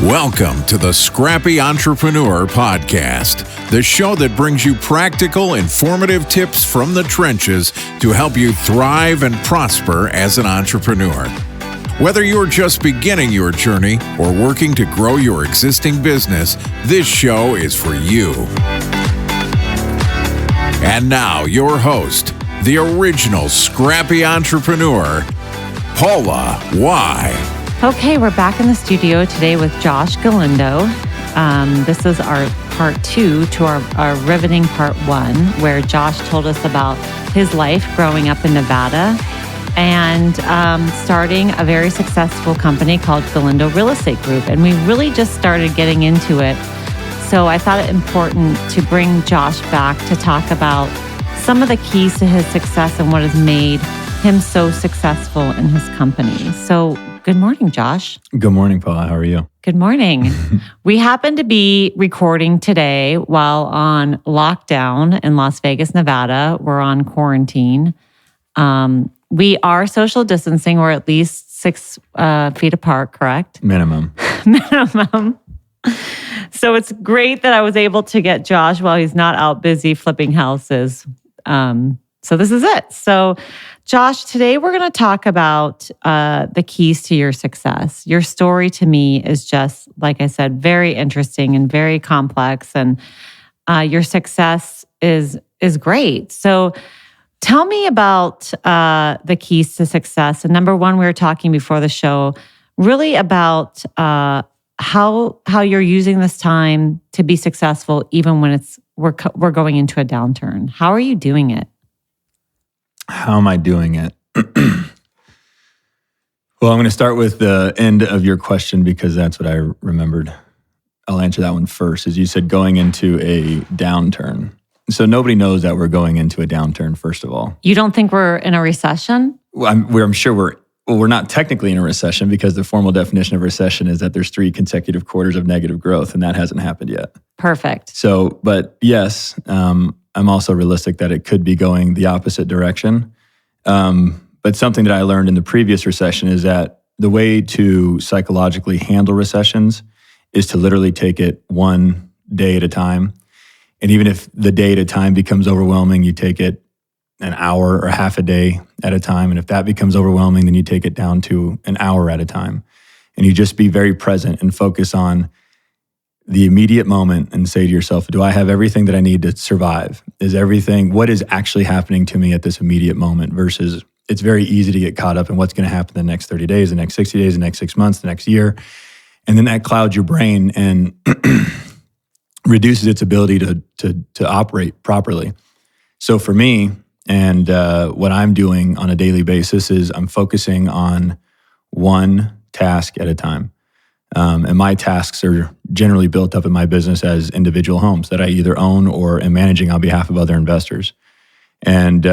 Welcome to the Scrappy Entrepreneur Podcast, the show that brings you practical, informative tips from the trenches to help you thrive and prosper as an entrepreneur. Whether you're just beginning your journey or working to grow your existing business, this show is for you. And now, your host, the original Scrappy Entrepreneur, Paula Y. Okay, we're back in the studio today with Josh Galindo. This is our part two to our riveting part one, where Josh told us about his life growing up in Nevada and starting a very successful company called Galindo Real Estate Group. And we really just started getting into it. So I thought it important to bring Josh back to talk about some of the keys to his success and what has made him so successful in his company. So good morning, Josh. Good morning, Paula. How are you? Good morning. We happen to be recording today while on lockdown in Las Vegas, Nevada. We're on quarantine. We are social distancing. We're at least 6 feet apart, correct? Minimum. Minimum. So it's great that I was able to get Josh while he's not out busy flipping houses. So this is it. So Josh, today we're going to talk about the keys to your success. Your story to me is just, like I said, very interesting and very complex, and your success is great. So tell me about the keys to success. And number one, we were talking before the show, really about how you're using this time to be successful, even when we're going into a downturn. How are you doing it? How am I doing it? Well, I'm going to start with the end of your question because that's what I remembered. I'll answer that one first. As you said, going into a downturn. So nobody knows that we're going into a downturn, first of all. You don't think we're in a recession? Well, I'm sure we're not technically in a recession because the formal definition of recession is that there's 3 consecutive quarters of negative growth, and that hasn't happened yet. Perfect. So, but yes, I'm also realistic that it could be going the opposite direction. But something that I learned in the previous recession is that the way to psychologically handle recessions is to literally take it one day at a time. And even if the day at a time becomes overwhelming, you take it an hour or half a day at a time. And if that becomes overwhelming, then you take it down to an hour at a time. And you just be very present and focus on the immediate moment and say to yourself, do I have everything that I need to survive? What is actually happening to me at this immediate moment? Versus it's very easy to get caught up in what's going to happen the next 30 days, the next 60 days, the next 6 months, the next year. And then that clouds your brain and reduces its ability to operate properly. So for me, and what I'm doing on a daily basis is I'm focusing on one task at a time. And my tasks are generally built up in my business as individual homes that I either own or am managing on behalf of other investors. And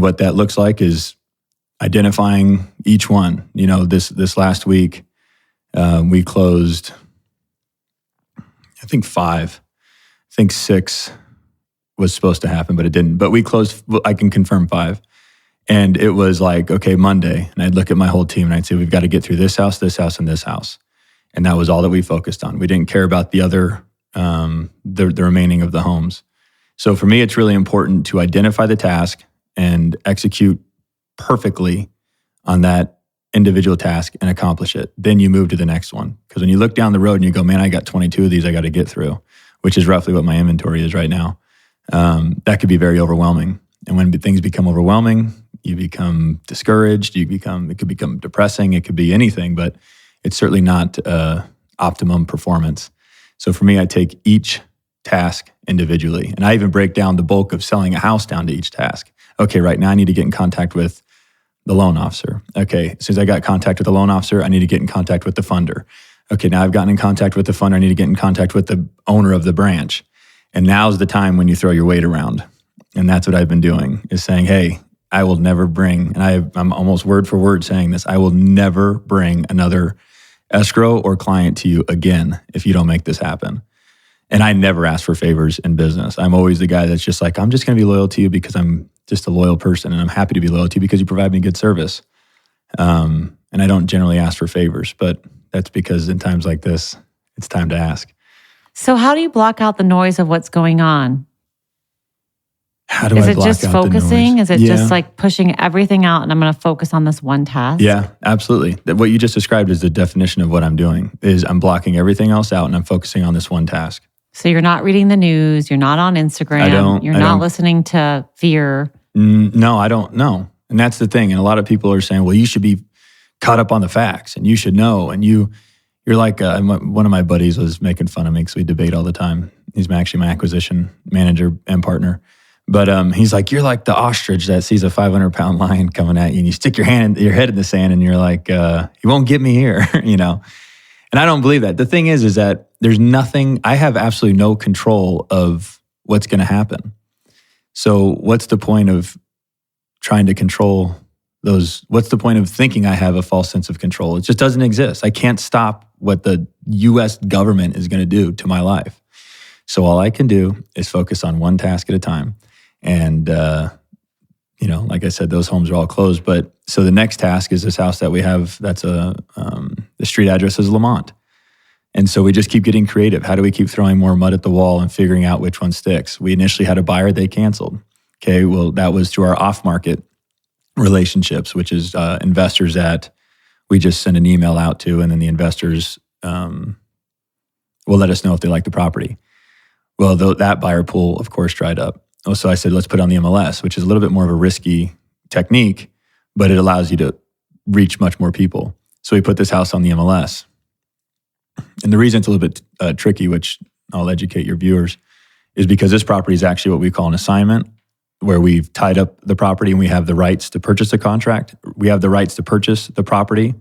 what that looks like is identifying each one. You know, this last week, we closed, I think 5. I think 6 was supposed to happen, but it didn't. But we closed, I can confirm 5. And it was like, okay, Monday. And I'd look at my whole team and I'd say, we've got to get through this house, and this house. And that was all that we focused on. We didn't care about the other, the remaining of the homes. So for me, it's really important to identify the task and execute perfectly on that individual task and accomplish it. Then you move to the next one. Because when you look down the road and you go, man, I got 22 of these I got to get through, which is roughly what my inventory is right now. That could be very overwhelming. And when things become overwhelming, you become discouraged, it could become depressing, it could be anything, but it's certainly not optimum performance. So for me, I take each task individually. And I even break down the bulk of selling a house down to each task. Okay, right now I need to get in contact with the loan officer. Okay, as soon as I got contact with the loan officer, I need to get in contact with the funder. Okay, now I've gotten in contact with the funder, I need to get in contact with the owner of the branch. And now's the time when you throw your weight around. And that's what I've been doing, is saying, hey, I will never bring, and I'm almost word for word saying this, I will never bring another escrow or client to you again if you don't make this happen. And I never ask for favors in business. I'm always the guy that's just like, I'm just going to be loyal to you because I'm just a loyal person, and I'm happy to be loyal to you because you provide me good service. And I don't generally ask for favors, but that's because in times like this, it's time to ask. So how do you block out the noise of what's going on? How do I block out the noise? Is it just focusing? Is it just like pushing everything out and I'm going to focus on this one task? Yeah, absolutely. What you just described is the definition of what I'm doing, is I'm blocking everything else out and I'm focusing on this one task. So you're not reading the news. You're not on Instagram. You're not listening to fear. No, I don't know. And that's the thing. And a lot of people are saying, well, you should be caught up on the facts and you should know. And you're like, one of my buddies was making fun of me because we debate all the time. He's actually my acquisition manager and partner. But he's like, you're like the ostrich that sees a 500-pound lion coming at you, and you stick your head in the sand, and you're like, you won't get me here, you know. And I don't believe that. The thing is that there's nothing. I have absolutely no control of what's going to happen. So what's the point of trying to control those? What's the point of thinking I have a false sense of control? It just doesn't exist. I can't stop what the U.S. government is going to do to my life. So all I can do is focus on one task at a time. And, like I said, those homes are all closed. But so the next task is this house that we have. That's the street address is Lamont. And so we just keep getting creative. How do we keep throwing more mud at the wall and figuring out which one sticks? We initially had a buyer, they canceled. Okay, well, that was through our off-market relationships, which is investors that we just send an email out to, and then the investors will let us know if they like the property. Well, that buyer pool, of course, dried up. So I said, let's put it on the MLS, which is a little bit more of a risky technique, but it allows you to reach much more people. So we put this house on the MLS. And the reason it's a little bit tricky, which I'll educate your viewers, is because this property is actually what we call an assignment, where we've tied up the property and we have the rights to purchase the contract. We have the rights to purchase the property,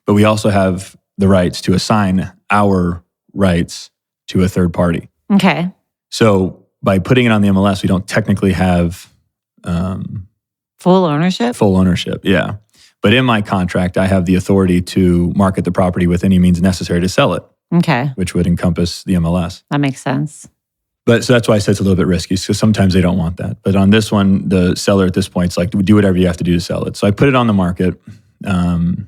but we also have the rights to assign our rights to a third party. Okay. So by putting it on the MLS, we don't technically have full ownership? Full ownership, yeah. But in my contract, I have the authority to market the property with any means necessary to sell it. Okay. Which would encompass the MLS. That makes sense. But so that's why I said it's a little bit risky, because sometimes they don't want that. But on this one, the seller at this point is like, do whatever you have to do to sell it. So I put it on the market, and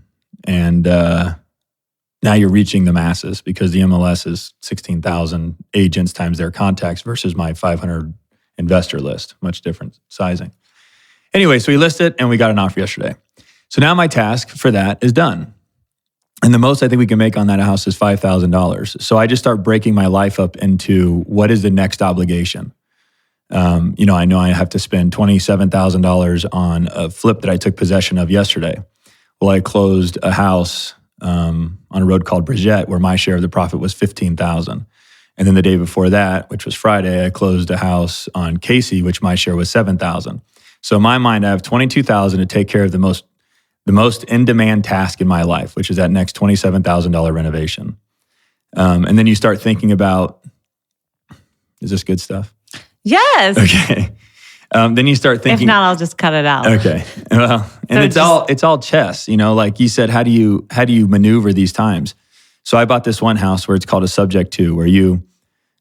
now you're reaching the masses, because the MLS is 16,000 agents times their contacts versus my 500 investor list, much different sizing. Anyway, so we listed it and we got an offer yesterday. So now my task for that is done. And the most I think we can make on that house is $5,000. So I just start breaking my life up into what is the next obligation. I know I have to spend $27,000 on a flip that I took possession of yesterday. Well, I closed a house on a road called Brigitte, where my share of the profit was $15,000. And then the day before that, which was Friday, I closed a house on Casey, which my share was $7,000. So in my mind, I have $22,000 to take care of the most in-demand task in my life, which is that next $27,000 renovation. And then you start thinking about, is this good stuff? Yes. Okay. Then you start thinking. If not, I'll just cut it out. Okay. Well, and so it's all chess. Like you said, how do you maneuver these times? So I bought this one house where it's called a subject to, where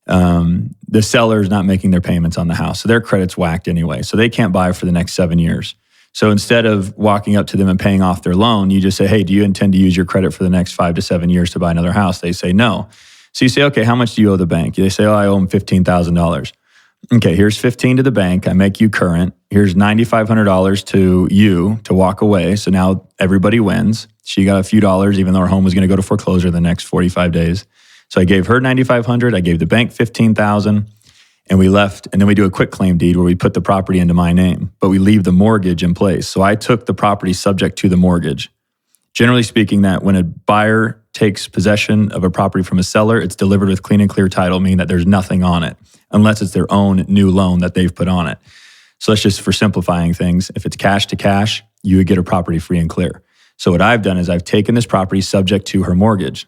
the seller is not making their payments on the house, so their credit's whacked anyway, so they can't buy for the next 7 years. So instead of walking up to them and paying off their loan, you just say, hey, do you intend to use your credit for the next 5 to 7 years to buy another house? They say no. So you say, okay, how much do you owe the bank? They say, I owe them $15,000. Okay, here's $15,000 to the bank. I make you current. Here's $9,500 to you to walk away. So now everybody wins. She got a few dollars, even though her home was going to go to foreclosure the next 45 days. So I gave her $9,500. I gave the bank $15,000, and we left. And then we do a quick claim deed where we put the property into my name, but we leave the mortgage in place. So I took the property subject to the mortgage. Generally speaking, that when a buyer takes possession of a property from a seller, it's delivered with clean and clear title, meaning that there's nothing on it, unless it's their own new loan that they've put on it. So that's just for simplifying things. If it's cash to cash, you would get a property free and clear. So what I've done is I've taken this property subject to her mortgage.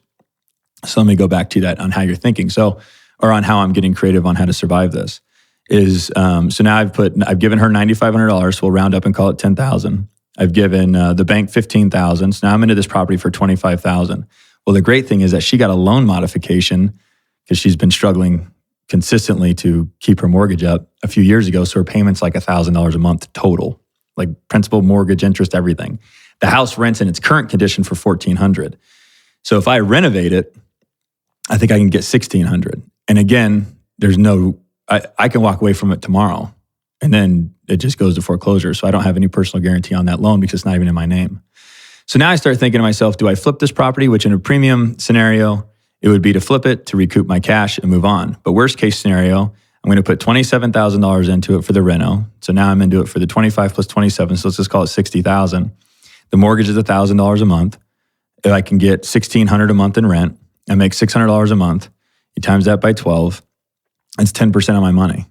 So let me go back to that on how you're thinking. Or on how I'm getting creative on how to survive this. So now I've given her $9,500, so we'll round up and call it $10,000. I've given the bank $15,000. So now I'm into this property for $25,000. Well, the great thing is that she got a loan modification because she's been struggling consistently to keep her mortgage up a few years ago. So her payment's like $1,000 a month total, like principal, mortgage, interest, everything. The house rents in its current condition for $1,400. So if I renovate it, I think I can get $1,600. And again, I can walk away from it tomorrow, and then it just goes to foreclosure. So I don't have any personal guarantee on that loan because it's not even in my name. So now I start thinking to myself, do I flip this property? Which in a premium scenario, it would be to flip it, to recoup my cash and move on. But worst case scenario, I'm going to put $27,000 into it for the reno. So now I'm into it for the 25 plus 27. So let's just call it $60,000. The mortgage is $1,000 a month. If I can get $1,600 a month in rent, I make $600 a month. You times that by 12, it's 10% of my money.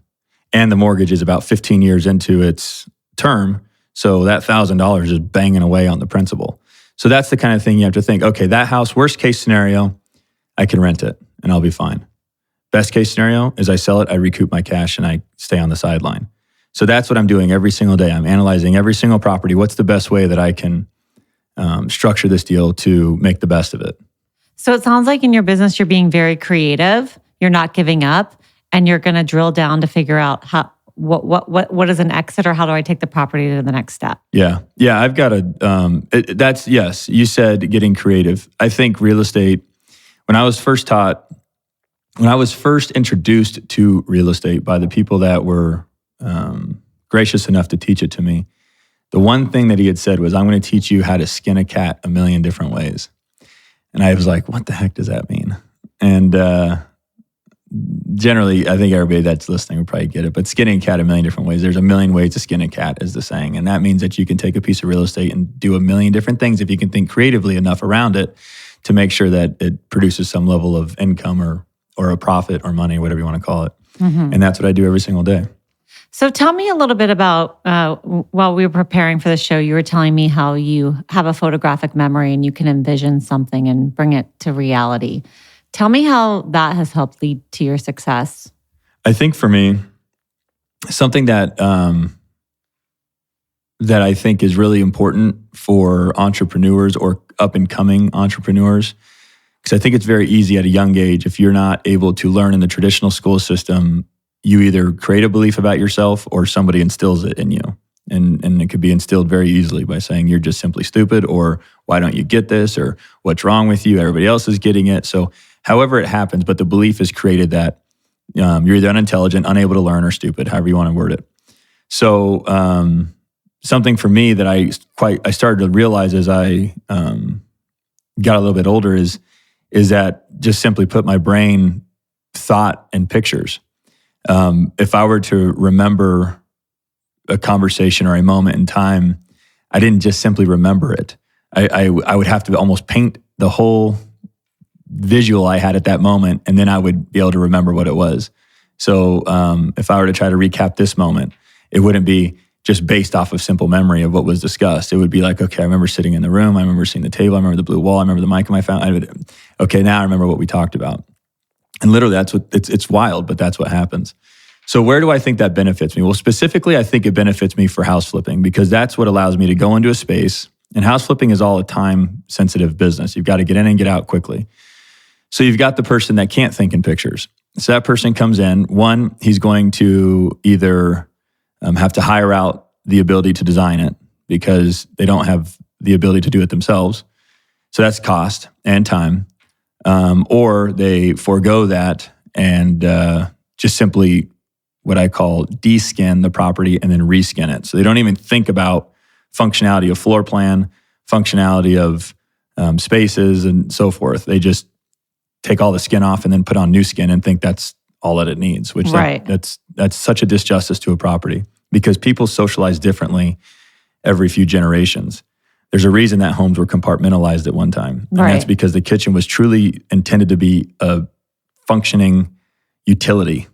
And the mortgage is about 15 years into its term. So that $1,000 is banging away on the principal. So that's the kind of thing you have to think, okay, that house, worst case scenario, I can rent it and I'll be fine. Best case scenario is I sell it, I recoup my cash, and I stay on the sideline. So that's what I'm doing every single day. I'm analyzing every single property. What's the best way that I can structure this deal to make the best of it? So it sounds like in your business, you're being very creative. You're not giving up, and you're going to drill down to figure out what is an exit, or how do I take the property to the next step? Yeah. I've got that's yes. You said getting creative. I think real estate. When I was first introduced to real estate by the people that were gracious enough to teach it to me, the one thing that he had said was, I'm going to teach you how to skin a cat a million different ways. And I was like, what the heck does that mean? And generally, I think everybody that's listening will probably get it, but skinning a cat a million different ways. There's a million ways to skin a cat, is the saying. And that means that you can take a piece of real estate and do a million different things if you can think creatively enough around it to make sure that it produces some level of income or a profit or money, whatever you want to call it. Mm-hmm. And that's what I do every single day. So tell me a little bit about, while we were preparing for the show, you were telling me how you have a photographic memory and you can envision something and bring it to reality. Tell me how that has helped lead to your success. I think for me, something that that I think is really important for entrepreneurs or up-and-coming entrepreneurs, because I think it's very easy at a young age, if you're not able to learn in the traditional school system, you either create a belief about yourself or somebody instills it in you. And it could be instilled very easily by saying you're just simply stupid, or why don't you get this, or what's wrong with you, everybody else is getting it. So however it happens, but the belief is created that you're either unintelligent, unable to learn, or stupid, however you want to word it. So something for me that I started to realize as I got a little bit older is that just simply put, my brain thought in pictures. If I were to remember a conversation or a moment in time, I didn't just simply remember it. I would have to almost paint the whole visual I had at that moment, and then I would be able to remember what it was. So if I were to try to recap this moment, it wouldn't be just based off of simple memory of what was discussed. It would be like, okay, I remember sitting in the room, I remember seeing the table, I remember the blue wall, I remember the mic in my phone. Okay, now I remember what we talked about. And literally, that's what it's wild, but that's what happens. So where do I think that benefits me? Well, specifically, I think it benefits me for house flipping, because that's what allows me to go into a space. And house flipping is all a time-sensitive business. You've got to get in and get out quickly. So you've got the person that can't think in pictures. So that person comes in. One, he's going to either have to hire out the ability to design it because they don't have the ability to do it themselves. So that's cost and time. Or they forego that and just simply what I call de-skin the property and then reskin it. So they don't even think about functionality of floor plan, functionality of spaces and so forth. They just take all the skin off and then put on new skin and think that's all that it needs, which right. that's such a disjustice to a property, because people socialize differently every few generations. There's a reason that homes were compartmentalized at one time. And that's because the kitchen was truly intended to be a functioning utility.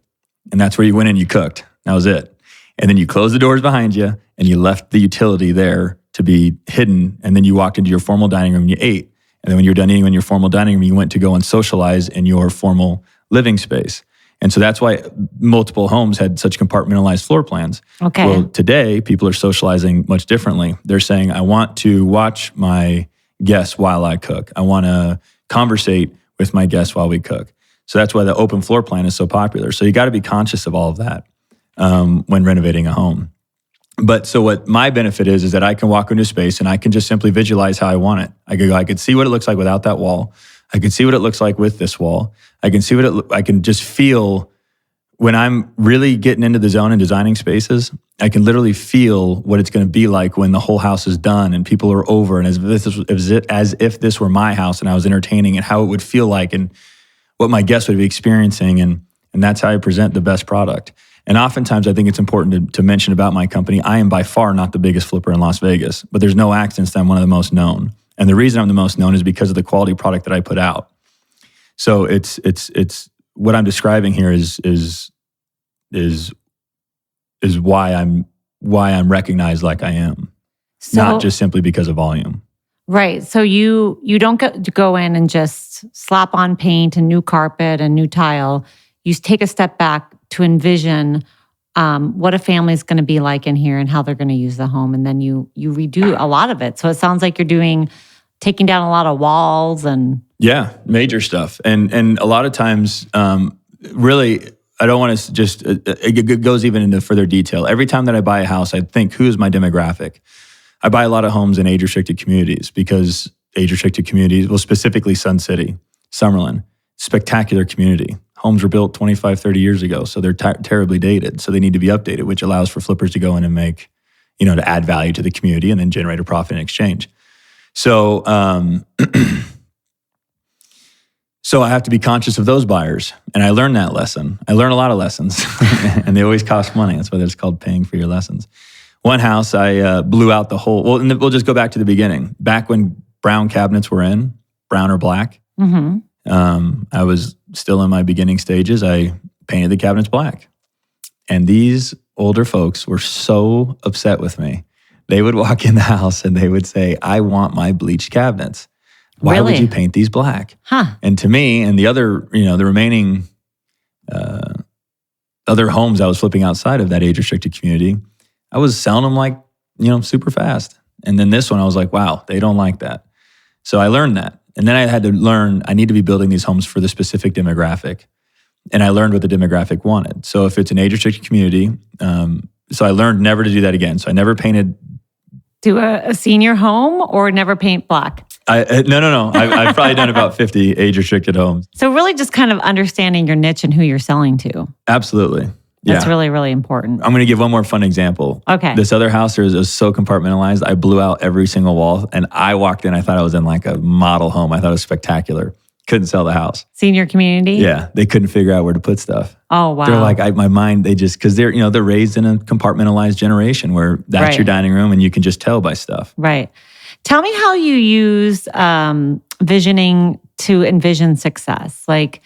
And that's where you went in and you cooked. That was it. And then you closed the doors behind you and you left the utility there to be hidden. And then you walked into your formal dining room and you ate. And then when you were done eating in your formal dining room, you went to go and socialize in your formal living space. And so that's why multiple homes had such compartmentalized floor plans. Okay. Well, today, people are socializing much differently. They're saying, I want to watch my guests while I cook. I want to conversate with my guests while we cook. So that's why the open floor plan is so popular. So you got to be conscious of all of that when renovating a home. But so what my benefit is that I can walk into a space and I can just simply visualize how I want it. I could see what it looks like without that wall. I can see what it looks like with this wall. I can see I can just feel when I'm really getting into the zone and designing spaces, I can literally feel what it's going to be like when the whole house is done and people are over, and as if this were my house and I was entertaining, and how it would feel like and what my guests would be experiencing. And that's how I present the best product. And oftentimes I think it's important to mention about my company, I am by far not the biggest flipper in Las Vegas, but there's no accident that I'm one of the most known. And the reason I'm the most known is because of the quality product that I put out. So it's what I'm describing here is why I'm recognized like I am, not just simply because of volume. Right. So you don't go in and just slap on paint and new carpet and new tile. You take a step back to envision what a family is going to be like in here and how they're going to use the home, and then you redo a lot of it. So it sounds like you're taking down a lot of walls and major stuff, and a lot of times, really, I don't want to just. It goes even into further detail. Every time that I buy a house, I think, who is my demographic? I buy a lot of homes in age-restricted communities because age-restricted communities, well, specifically Sun City, Summerlin, spectacular community. Homes were built 25, 30 years ago, so they're terribly dated. So they need to be updated, which allows for flippers to go in and make, to add value to the community and then generate a profit in exchange. So, so I have to be conscious of those buyers. And I learned that lesson. I learned a lot of lessons and they always cost money. That's why it's called paying for your lessons. One house, I blew out the whole, and we'll just go back to the beginning. Back when brown cabinets were in, brown or black, I was still in my beginning stages. I painted the cabinets black. And these older folks were so upset with me. They would walk in the house and they would say, I want my bleached cabinets. Why would you paint these black? And to me, and the other, the remaining other homes I was flipping outside of that age-restricted community, I was selling them like, super fast. And then this one, I was like, wow, they don't like that. So I learned that. And then I had to learn, I need to be building these homes for the specific demographic. And I learned what the demographic wanted. So if it's an age-restricted community, so I learned never to do that again. So I never painted. Do a senior home or never paint black? No. I've probably done about 50 age-restricted homes. So really just kind of understanding your niche and who you're selling to. Absolutely. That's really, really important. I'm going to give one more fun example. Okay. This other house was so compartmentalized. I blew out every single wall, and I walked in. I thought I was in like a model home. I thought it was spectacular. Couldn't sell the house. Senior community? Yeah. They couldn't figure out where to put stuff. Oh, wow. They're like, my mind, because they're raised in a compartmentalized generation where that's your dining room and you can just tell by stuff. Right. Tell me how you use visioning to envision success. Like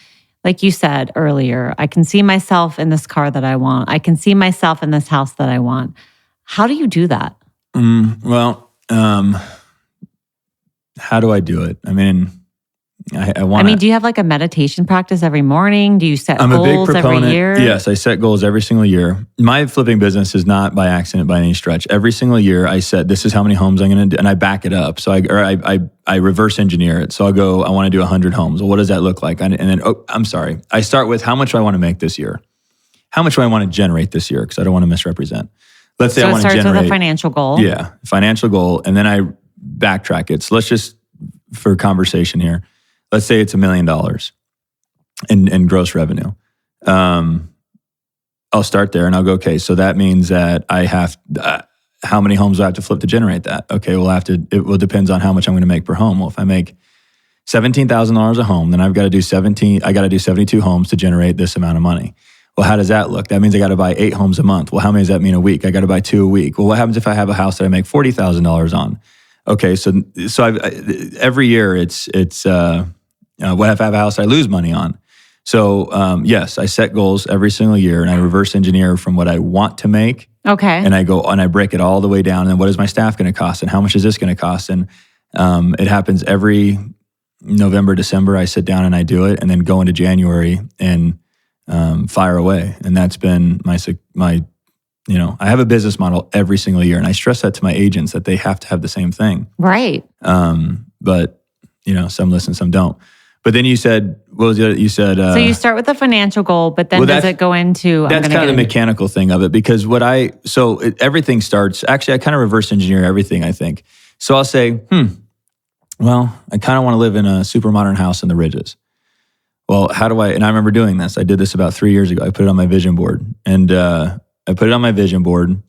you said earlier, I can see myself in this car that I want. I can see myself in this house that I want. How do you do that? How do I do it? I mean, do you have like a meditation practice every morning? Do you set goals I'm a big proponent, every year? Yes, I set goals every single year. My flipping business is not by accident by any stretch. Every single year I said, this is how many homes I'm going to do, and I back it up. So I reverse engineer it. So I go, I want to do 100 homes. Well, what does that look like? And then, I start with how much do I want to make this year? How much do I want to generate this year? Because I don't want to misrepresent. Let's say I want to generate. So it starts with a financial goal. Yeah, financial goal. And then I backtrack it. So let's just, for conversation here, let's say it's $1 million in gross revenue. I'll start there and I'll go, okay, so that means that I have, how many homes do I have to flip to generate that? Okay, it depends on how much I'm going to make per home. Well, if I make $17,000 a home, then I got to do 72 homes to generate this amount of money. Well, how does that look? That means I got to buy 8 homes a month. Well, how many does that mean a week? I got to buy 2 a week. Well, what happens if I have a house that I make $40,000 on? Okay, so every year it's what if I have a house I lose money on? So yes, I set goals every single year and I reverse engineer from what I want to make. Okay. And I go and I break it all the way down. And then what is my staff going to cost? And how much is this going to cost? And it happens every November, December. I sit down and I do it, and then go into January and fire away. And that's been my I have a business model every single year, and I stress that to my agents that they have to have the same thing. Right. But some listen, some don't. But then you said, what was it? You said... so you start with the financial goal, but then does it go into... That's kind of the mechanical thing of it, because everything starts... Actually, I kind of reverse engineer everything, I think. So I'll say, well, I kind of want to live in a super modern house in the Ridges. Well, how do I... And I remember doing this. I did this about 3 years ago. I put it on my vision board. And I put it on my vision board,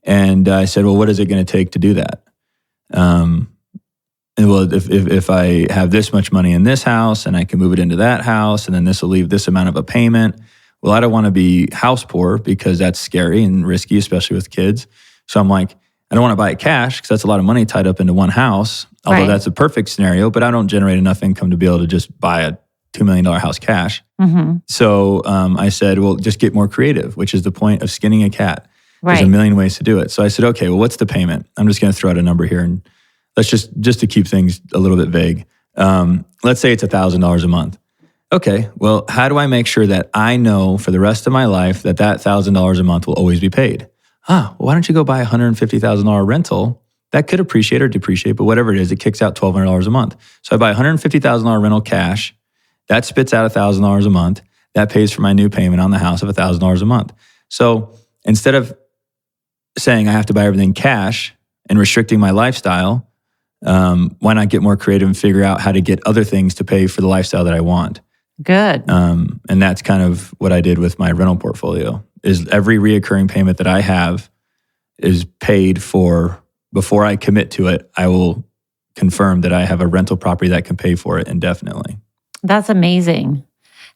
and I said, well, what is it going to take to do that? And well, if I have this much money in this house and I can move it into that house, and then this will leave this amount of a payment. Well, I don't want to be house poor because that's scary and risky, especially with kids. So I'm like, I don't want to buy it cash because that's a lot of money tied up into one house. Although that's a perfect scenario, but I don't generate enough income to be able to just buy a $2 million house cash. Mm-hmm. So I said, well, just get more creative, which is the point of skinning a cat. There's a million ways to do it. So I said, okay, well, what's the payment? I'm just going to throw out a number here, and let's just to keep things a little bit vague. Let's say it's $1,000 a month. Okay, well, how do I make sure that I know for the rest of my life that $1,000 a month will always be paid? Well, why don't you go buy a $150,000 rental? That could appreciate or depreciate, but whatever it is, it kicks out $1,200 a month. So I buy a $150,000 rental cash. That spits out $1,000 a month. That pays for my new payment on the house of $1,000 a month. So instead of saying I have to buy everything cash and restricting my lifestyle, why not get more creative and figure out how to get other things to pay for the lifestyle that I want? Good. And that's kind of what I did with my rental portfolio, is every reoccurring payment that I have is paid for. Before I commit to it, I will confirm that I have a rental property that can pay for it indefinitely. That's amazing.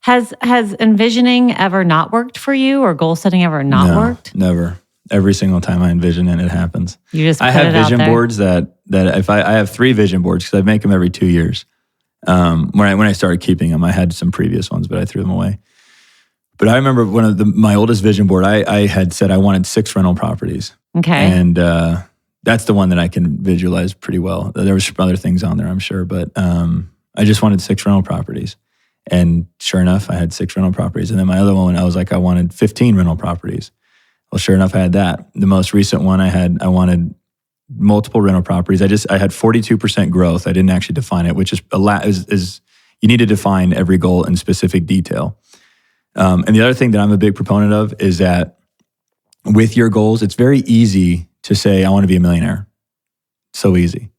Has envisioning ever not worked for you, or goal setting ever not worked? Never. Every single time I envision it, it happens. You just I have vision boards that if I have 3 vision boards because I make them every 2 years. When I started keeping them, I had some previous ones, but I threw them away. But I remember one of my oldest vision board, I had said I wanted 6 rental properties. Okay. And that's the one that I can visualize pretty well. There was other things on there, I'm sure, but I just wanted 6 rental properties. And sure enough, I had 6 rental properties. And then my other one, I was like, I wanted 15 rental properties. Well, sure enough, I had that. The most recent one I wanted multiple rental properties. I had 42% growth. I didn't actually define it, which is a lot. Is you need to define every goal in specific detail. And the other thing that I'm a big proponent of is that with your goals, it's very easy to say, I want to be a millionaire. So easy.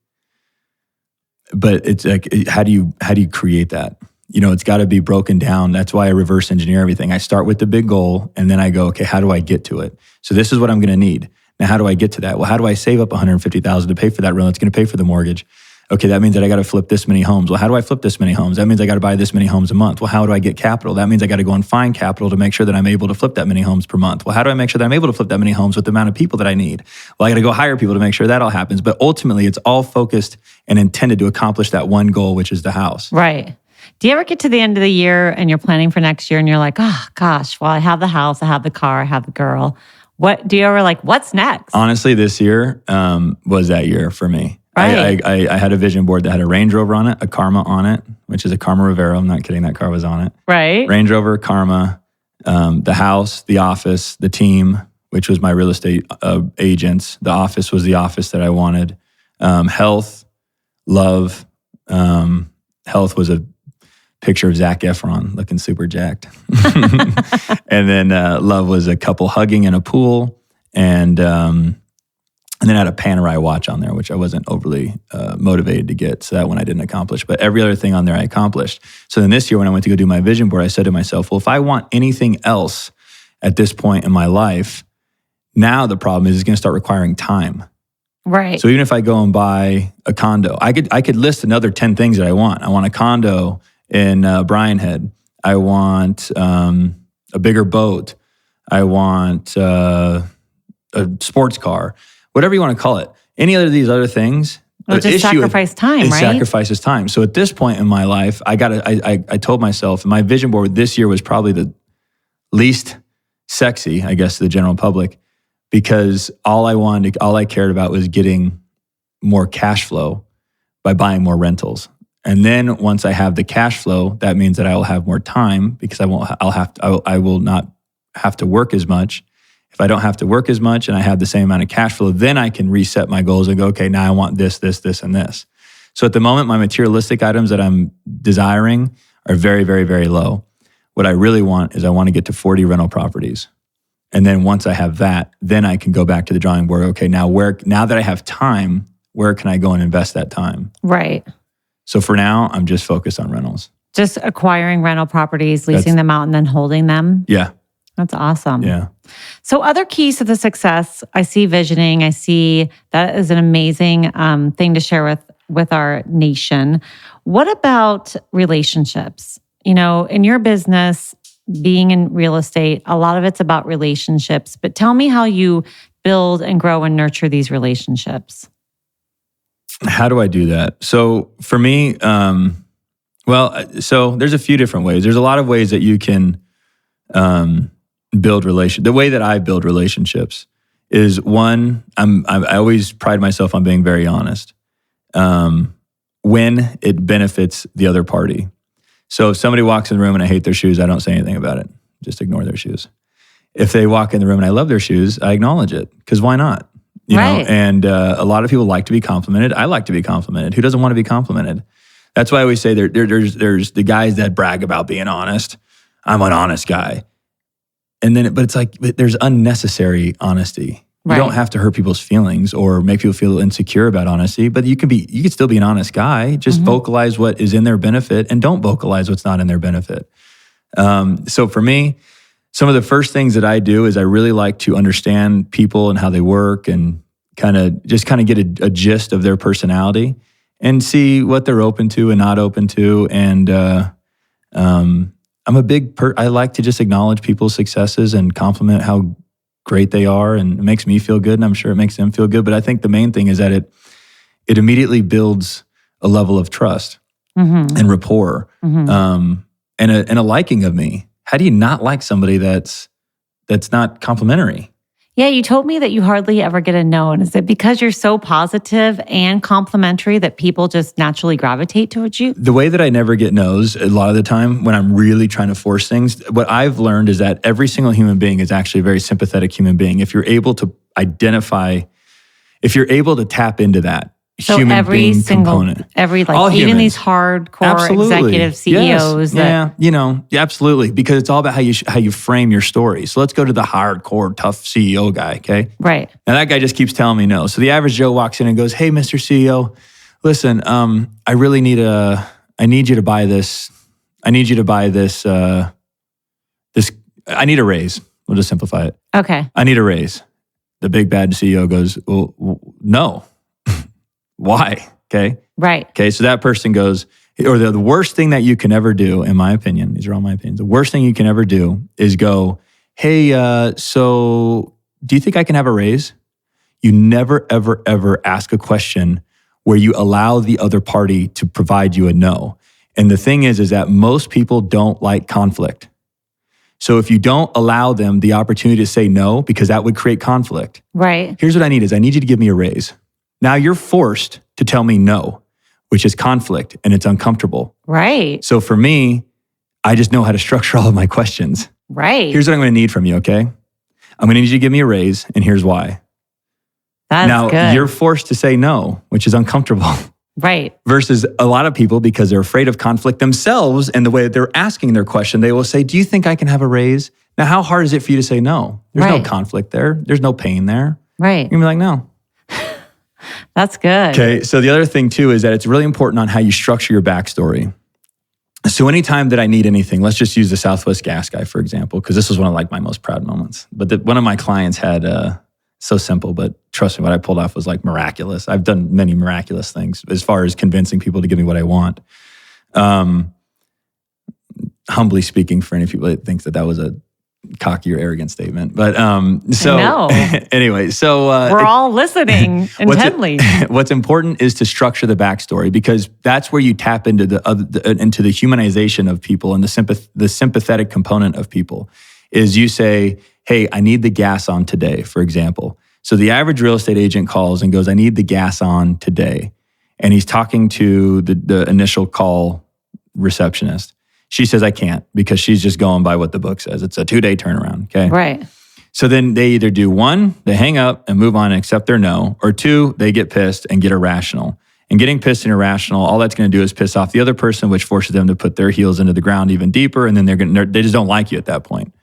But it's like, how do you create that? It's got to be broken down. That's why I reverse engineer everything. I start with the big goal, and then I go, okay, how do I get to it? So this is what I'm going to need. Now, how do I get to that? Well, how do I save up $150,000 to pay for that rental? It's going to pay for the mortgage. Okay, that means that I got to flip this many homes. Well, how do I flip this many homes? That means I got to buy this many homes a month. Well, how do I get capital? That means I got to go and find capital to make sure that I'm able to flip that many homes per month. Well, how do I make sure that I'm able to flip that many homes with the amount of people that I need? Well, I got to go hire people to make sure that all happens. But ultimately, it's all focused and intended to accomplish that one goal, which is the house. Right. Do you ever get to the end of the year and you're planning for next year and you're like, oh gosh, well, I have the house, I have the car, I have the girl. What do you ever like, what's next? Honestly, this year was that year for me. Right. I had a vision board that had a Range Rover on it, a Karma on it, which is a Karma Rivero. I'm not kidding, that car was on it. Right. Range Rover, Karma, the house, the office, the team, which was my real estate agents. The office was the office that I wanted. Health, love. Health was a picture of Zac Efron looking super jacked. And then love was a couple hugging in a pool. And then I had a Panerai watch on there, which I wasn't overly motivated to get. So that one I didn't accomplish. But every other thing on there I accomplished. So then this year when I went to go do my vision board, I said to myself, well, if I want anything else at this point in my life, now the problem is it's going to start requiring time. Right. So even if I go and buy a condo, I could list another 10 things that I want. I want a condo in Bryan Head. I want a bigger boat. I want a sports car. Whatever you want to call it. Any of these other things. Well, just sacrifice time, right? It sacrifices time. So at this point in my life, I told myself, my vision board this year was probably the least sexy, I guess, to the general public, because all I cared about was getting more cash flow by buying more rentals. And then once I have the cash flow, that means that I will have more time because I will not have to work as much. If I don't have to work as much and I have the same amount of cash flow, then I can reset my goals and go, okay, now I want this, this, this, and this. So at the moment, my materialistic items that I'm desiring are very, very, very low. What I really want is I want to get to 40 rental properties. And then once I have that, then I can go back to the drawing board. Okay, now that I have time, where can I go and invest that time? Right. So for now, I'm just focused on rentals. Just acquiring rental properties, leasing them out, and then holding them. Yeah. That's awesome. Yeah. So other keys to the success, I see visioning. I see that is an amazing thing to share with our nation. What about relationships? You know, in your business, being in real estate, a lot of it's about relationships. But tell me how you build and grow and nurture these relationships. How do I do that? So for me, so there's a few different ways. There's a lot of ways that you can build relationships. The way that I build relationships is one, I always pride myself on being very honest when it benefits the other party. So if somebody walks in the room and I hate their shoes, I don't say anything about it. Just ignore their shoes. If they walk in the room and I love their shoes, I acknowledge it, because why not? You know? And a lot of people like to be complimented. I like to be complimented. Who doesn't want to be complimented? That's why I always say there's the guys that brag about being honest. I'm an honest guy. But it's like, there's unnecessary honesty. You don't have to hurt people's feelings or make people feel insecure about honesty, but you can still be an honest guy. Just vocalize what is in their benefit and don't vocalize what's not in their benefit. So for me, some of the first things that I do is I really like to understand people and how they work and kind of get a gist of their personality and see what they're open to and not open to. And I like to just acknowledge people's successes and compliment how great they are, and it makes me feel good, and I'm sure it makes them feel good. But I think the main thing is that it immediately builds a level of trust and rapport and a liking of me. How do you not like somebody that's not complimentary? Yeah, you told me that you hardly ever get a no. And is it because you're so positive and complimentary that people just naturally gravitate towards you? The way that I never get no's, a lot of the time when I'm really trying to force things, what I've learned is that every single human being is actually a very sympathetic human being. If you're able to tap into that human being component. Even humans. These hardcore executive CEOs. Absolutely. Because it's all about how you frame your story. So let's go to the hardcore, tough CEO guy, okay? Right. Now that guy just keeps telling me no. So the average Joe walks in and goes, "Hey, Mr. CEO, listen, I really need you to buy this. I need you to buy this, I need a raise." We'll just simplify it. Okay. I need a raise. The big bad CEO goes, "Well, no." Why? Okay. Right. Okay. So that person goes, or the worst thing that you can ever do, in my opinion, these are all my opinions. The worst thing you can ever do is go, "Hey, so do you think I can have a raise?" You never, ever, ever ask a question where you allow the other party to provide you a no. And the thing is that most people don't like conflict. So if you don't allow them the opportunity to say no, because that would create conflict. Right. Here's what I need you to give me a raise. Now you're forced to tell me no, which is conflict, and it's uncomfortable. Right. So for me, I just know how to structure all of my questions. Right. Here's what I'm going to need from you, okay? I'm going to need you to give me a raise, and here's why. That's good. You're forced to say no, which is uncomfortable. Right. Versus a lot of people, because they're afraid of conflict themselves and the way that they're asking their question, they will say, "Do you think I can have a raise?" Now, how hard is it for you to say no? There's no conflict there. There's no pain there. Right. You're going to be like, "No." That's good. Okay, so the other thing too is that it's really important on how you structure your backstory. So anytime that I need anything, let's just use the Southwest Gas guy, for example, because this was one of my most proud moments. But one of my clients had, so simple, but trust me, what I pulled off was miraculous. I've done many miraculous things as far as convincing people to give me what I want. Humbly speaking, for any people that thinks that was a cocky or arrogant statement. But anyway, so we're all listening intently. What's important is to structure the backstory, because that's where you tap into the humanization of people and the sympathetic component of people. Is you say, "Hey, I need the gas on today," for example. So the average real estate agent calls and goes, "I need the gas on today," and he's talking to the initial call receptionist. She says, "I can't," because she's just going by what the book says. It's a 2-day turnaround, okay? Right. So then they either do one, they hang up and move on and accept their no, or two, they get pissed and get irrational. And getting pissed and irrational, all that's going to do is piss off the other person, which forces them to put their heels into the ground even deeper, and then they just don't like you at that point.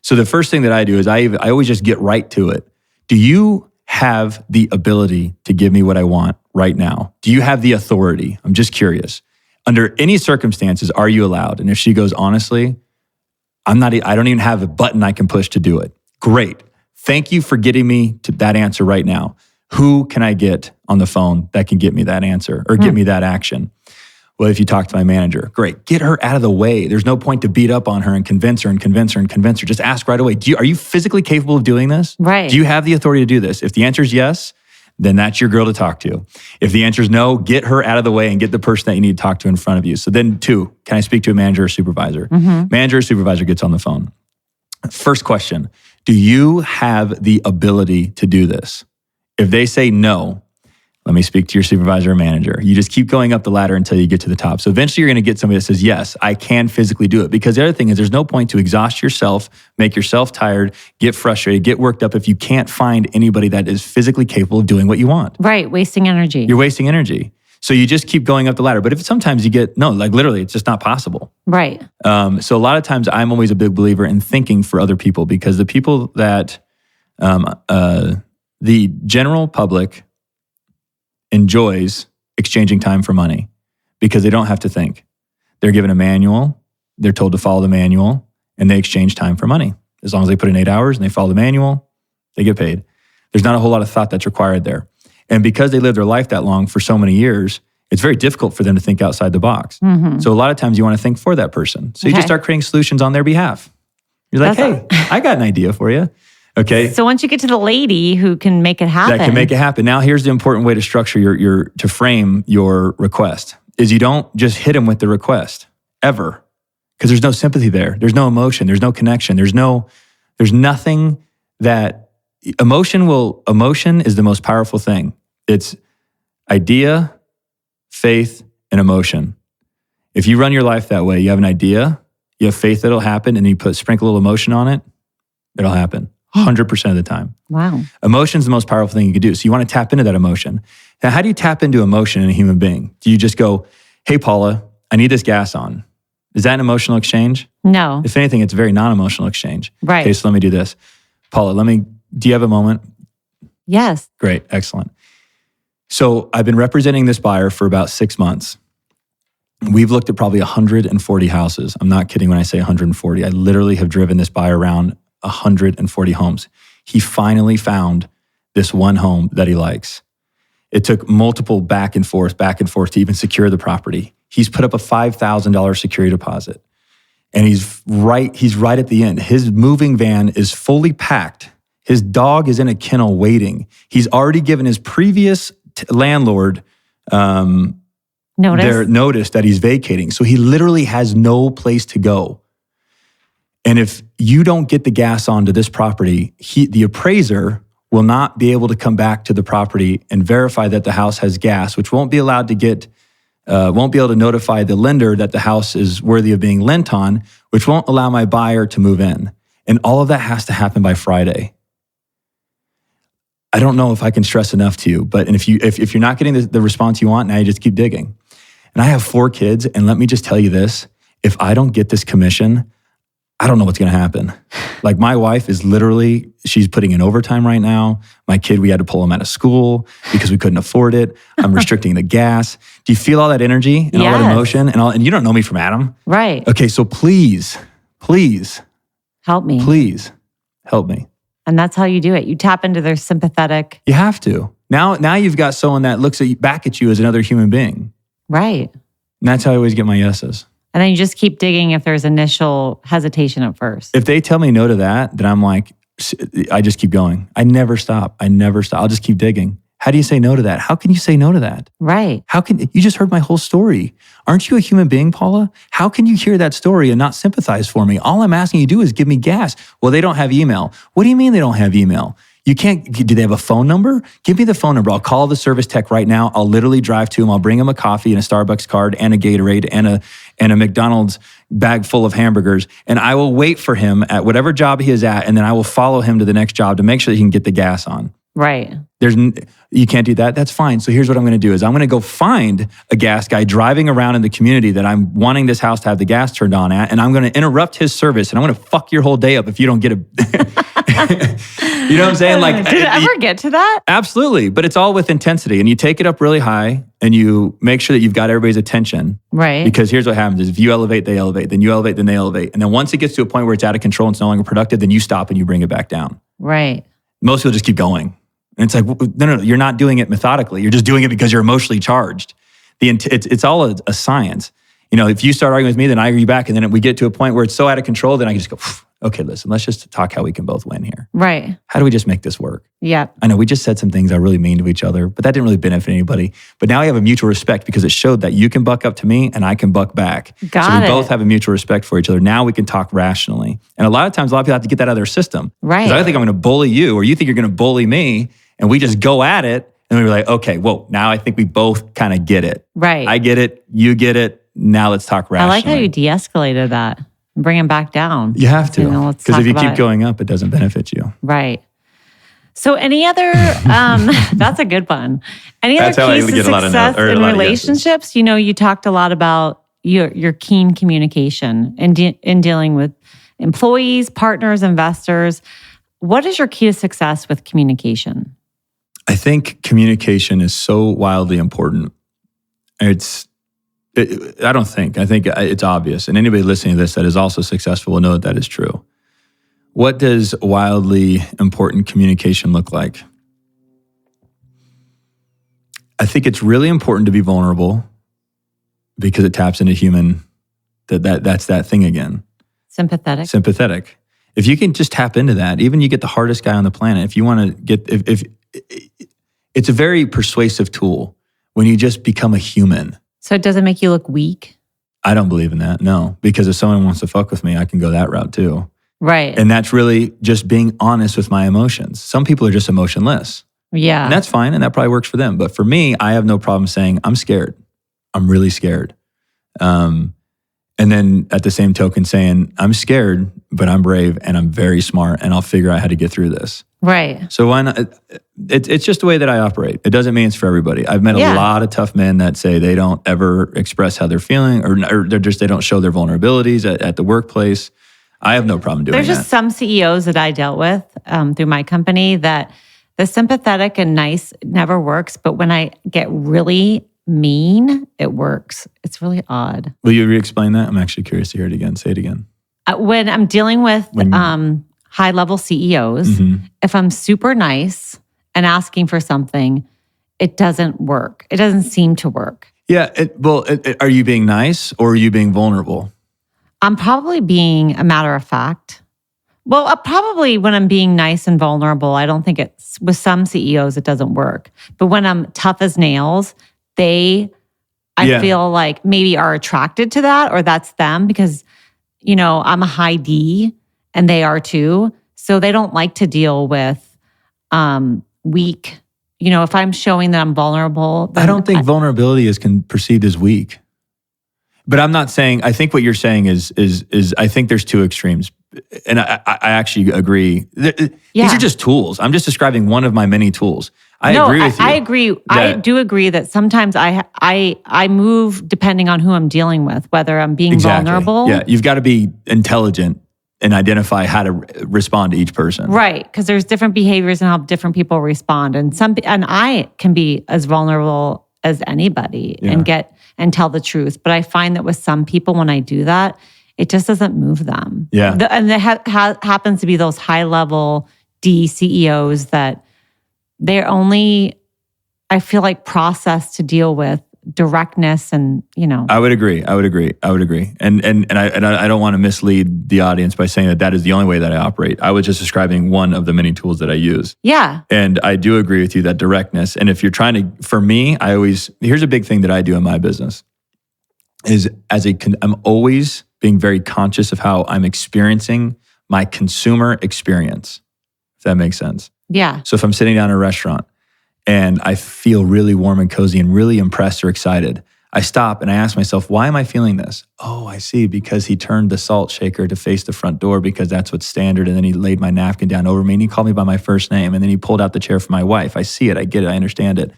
So the first thing that I do is I always just get right to it. Do you have the ability to give me what I want right now? Do you have the authority? I'm just curious. Under any circumstances, are you allowed? And if she goes, honestly, I don't even have a button I can push to do it. Great. Thank you for getting me to that answer right now. Who can I get on the phone that can get me that answer or get me that action? Well, if you talk to my manager, great. Get her out of the way. There's no point to beat up on her and convince her. Just ask right away. Are you physically capable of doing this? Right. Do you have the authority to do this? If the answer is yes, then that's your girl to talk to. If the answer is no, get her out of the way and get the person that you need to talk to in front of you. So then 2, can I speak to a manager or supervisor? Manager or supervisor gets on the phone. First question, do you have the ability to do this? If they say no, let me speak to your supervisor or manager. You just keep going up the ladder until you get to the top. So eventually you're going to get somebody that says, yes, I can physically do it. Because the other thing is there's no point to exhaust yourself, make yourself tired, get frustrated, get worked up if you can't find anybody that is physically capable of doing what you want. Right, wasting energy. You're wasting energy. So you just keep going up the ladder. But if sometimes you get, no, like literally, it's just not possible. Right. So a lot of times I'm always a big believer in thinking for other people, because the people that the general public enjoys exchanging time for money because they don't have to think. They're given a manual, they're told to follow the manual, and they exchange time for money. As long as they put in 8 hours and they follow the manual, they get paid. There's not a whole lot of thought that's required there. And because they live their life that long for so many years, it's very difficult for them to think outside the box. So a lot of times you want to think for that person. So you just start creating solutions on their behalf. You're like, hey, I got an idea for you. Okay. So once you get to the lady who can make it happen. That can make it happen. Now here's the important way to structure to frame your request is you don't just hit them with the request ever, because there's no sympathy there. There's no emotion. There's no connection. There's nothing that emotion is the most powerful thing. It's idea, faith, and emotion. If you run your life that way, you have an idea, you have faith that it'll happen, and you sprinkle a little emotion on it, it'll happen. 100% of the time. Wow. Emotion is the most powerful thing you can do. So you want to tap into that emotion. Now, how do you tap into emotion in a human being? Do you just go, hey, Paula, I need this gas on? Is that an emotional exchange? No. If anything, it's a very non-emotional exchange. Right. Okay, so let me do this. Paula, do you have a moment? Yes. Great, excellent. So I've been representing this buyer for about 6 months. We've looked at probably 140 houses. I'm not kidding when I say 140. I literally have driven this buyer around 140 homes. He finally found this one home that he likes. It took multiple back and forth to even secure the property. He's put up a $5,000 security deposit, and he's right at the end. His moving van is fully packed. His dog is in a kennel waiting. He's already given his previous landlord notice that he's vacating. So he literally has no place to go. And if you don't get the gas onto this property, the appraiser will not be able to come back to the property and verify that the house has gas, which won't be able to notify the lender that the house is worthy of being lent on, which won't allow my buyer to move in. And all of that has to happen by Friday. I don't know if I can stress enough to you, but if you're not getting the response you want, now you just keep digging. And I have 4 kids, and let me just tell you this, if I don't get this commission, I don't know what's going to happen. Like my wife is literally, she's putting in overtime right now. My kid, we had to pull him out of school because we couldn't afford it. I'm restricting the gas. Do you feel all that energy and all that emotion and you don't know me from Adam? Right. Okay, so please help me. Please help me. And that's how you do it. You tap into their sympathetic. You have to. Now you've got someone that looks back at you as another human being. Right. And that's how I always get my yeses. And then you just keep digging if there's initial hesitation at first. If they tell me no to that, then I'm like, I just keep going. I never stop. I'll just keep digging. How do you say no to that? How can you say no to that? Right. You just heard my whole story. Aren't you a human being, Paula? How can you hear that story and not sympathize for me? All I'm asking you to do is give me gas. Well, they don't have email. What do you mean they don't have email? You can't, do they have a phone number? Give me the phone number. I'll call the service tech right now. I'll literally drive to him. I'll bring him a coffee and a Starbucks card and a Gatorade and a McDonald's bag full of hamburgers. And I will wait for him at whatever job he is at. And then I will follow him to the next job to make sure that he can get the gas on. Right. You can't do that. That's fine. So here's what I'm going to do is I'm going to go find a gas guy driving around in the community that I'm wanting this house to have the gas turned on at, and I'm going to interrupt his service, and I'm going to fuck your whole day up if you don't get a... You know what I'm saying? Like, did it ever get to that? Absolutely. But it's all with intensity, and you take it up really high and you make sure that you've got everybody's attention. Right. Because here's what happens is if you elevate, they elevate, then you elevate, then they elevate. And then once it gets to a point where it's out of control and it's no longer productive, then you stop and you bring it back down. Right. Most people just keep going. And it's like, no, you're not doing it methodically. You're just doing it because you're emotionally charged. It's all a science. You know, if you start arguing with me, then I argue back. And then we get to a point where it's so out of control, then I can just go, okay, listen, let's just talk how we can both win here. Right. How do we just make this work? Yeah. I know we just said some things that are really mean to each other, but that didn't really benefit anybody. But now we have a mutual respect because it showed that you can buck up to me and I can buck back. So we both have a mutual respect for each other. Now we can talk rationally. And a lot of times, a lot of people have to get that out of their system. Right. Because I think I'm going to bully you or you think you're going to bully me and we just go at it and we're like, okay, whoa, now I think we both kind of get it. Right. I get it. You get it. Now let's talk rationally. I like how you de-escalated that. Bring him back down. You have to. Because if you keep going up, it doesn't benefit you. Right. So any other, that's a good one. Any other keys to success in relationships? You know, you talked a lot about your keen communication in dealing with employees, partners, investors. What is your key to success with communication? I think communication is so wildly important. I think it's obvious. And anybody listening to this that is also successful will know that is true. What does wildly important communication look like? I think it's really important to be vulnerable because it taps into human, that's that thing again. Sympathetic. If you can just tap into that, even you get the hardest guy on the planet, if you want to get, if it's a very persuasive tool when you just become a human. So it doesn't make you look weak? I don't believe in that, no. Because if someone wants to fuck with me, I can go that route too. Right. And that's really just being honest with my emotions. Some people are just emotionless. Yeah. And that's fine, and that probably works for them. But for me, I have no problem saying, I'm scared. I'm really scared. And then at the same token saying, I'm scared, but I'm brave and I'm very smart and I'll figure out how to get through this. Right. So why not? It's just the way that I operate. It doesn't mean it's for everybody. I've met a lot of tough men that say they don't ever express how they're feeling or they don't show their vulnerabilities at the workplace. I have no problem doing that. There's just some CEOs that I dealt with through my company that the sympathetic and nice never works. But when I get really mean, it works. It's really odd. Will you re-explain that? I'm actually curious to hear it again. Say it again. When I'm dealing with high-level CEOs, if I'm super nice and asking for something, it doesn't work. It doesn't seem to work. Yeah. Are you being nice or are you being vulnerable? I'm probably being a matter of fact. Well, probably when I'm being nice and vulnerable, I don't think it's, with some CEOs, it doesn't work. But when I'm tough as nails, I feel like maybe are attracted to that, or that's them because, you know, I'm a high D and they are too. So they don't like to deal with weak. You know, if I'm showing that I'm vulnerable. I don't think vulnerability is perceived as weak. But I'm not saying, I think what you're saying is I think there's two extremes. And I actually agree. These are just tools. I'm just describing one of my many tools. I agree with you. I agree. I do agree that sometimes I move depending on who I'm dealing with, whether I'm being vulnerable. Yeah, you've got to be intelligent and identify how to respond to each person. Right, because there's different behaviors and how different people respond. And I can be as vulnerable as anybody and tell the truth. But I find that with some people, when I do that, it just doesn't move them. Yeah. And there happens to be those high-level D CEOs that they're only, I feel like, processed to deal with directness and, you know. I would agree. And I don't want to mislead the audience by saying that is the only way that I operate. I was just describing one of the many tools that I use. Yeah. And I do agree with you that directness. And if you're trying to, for me, here's a big thing that I do in my business is I'm always being very conscious of how I'm experiencing my consumer experience, if that makes sense. Yeah. So if I'm sitting down in a restaurant and I feel really warm and cozy and really impressed or excited, I stop and I ask myself, why am I feeling this? Oh, I see, because he turned the salt shaker to face the front door because that's what's standard. And then he laid my napkin down over me and he called me by my first name. And then he pulled out the chair for my wife. I see it. I get it. I understand it.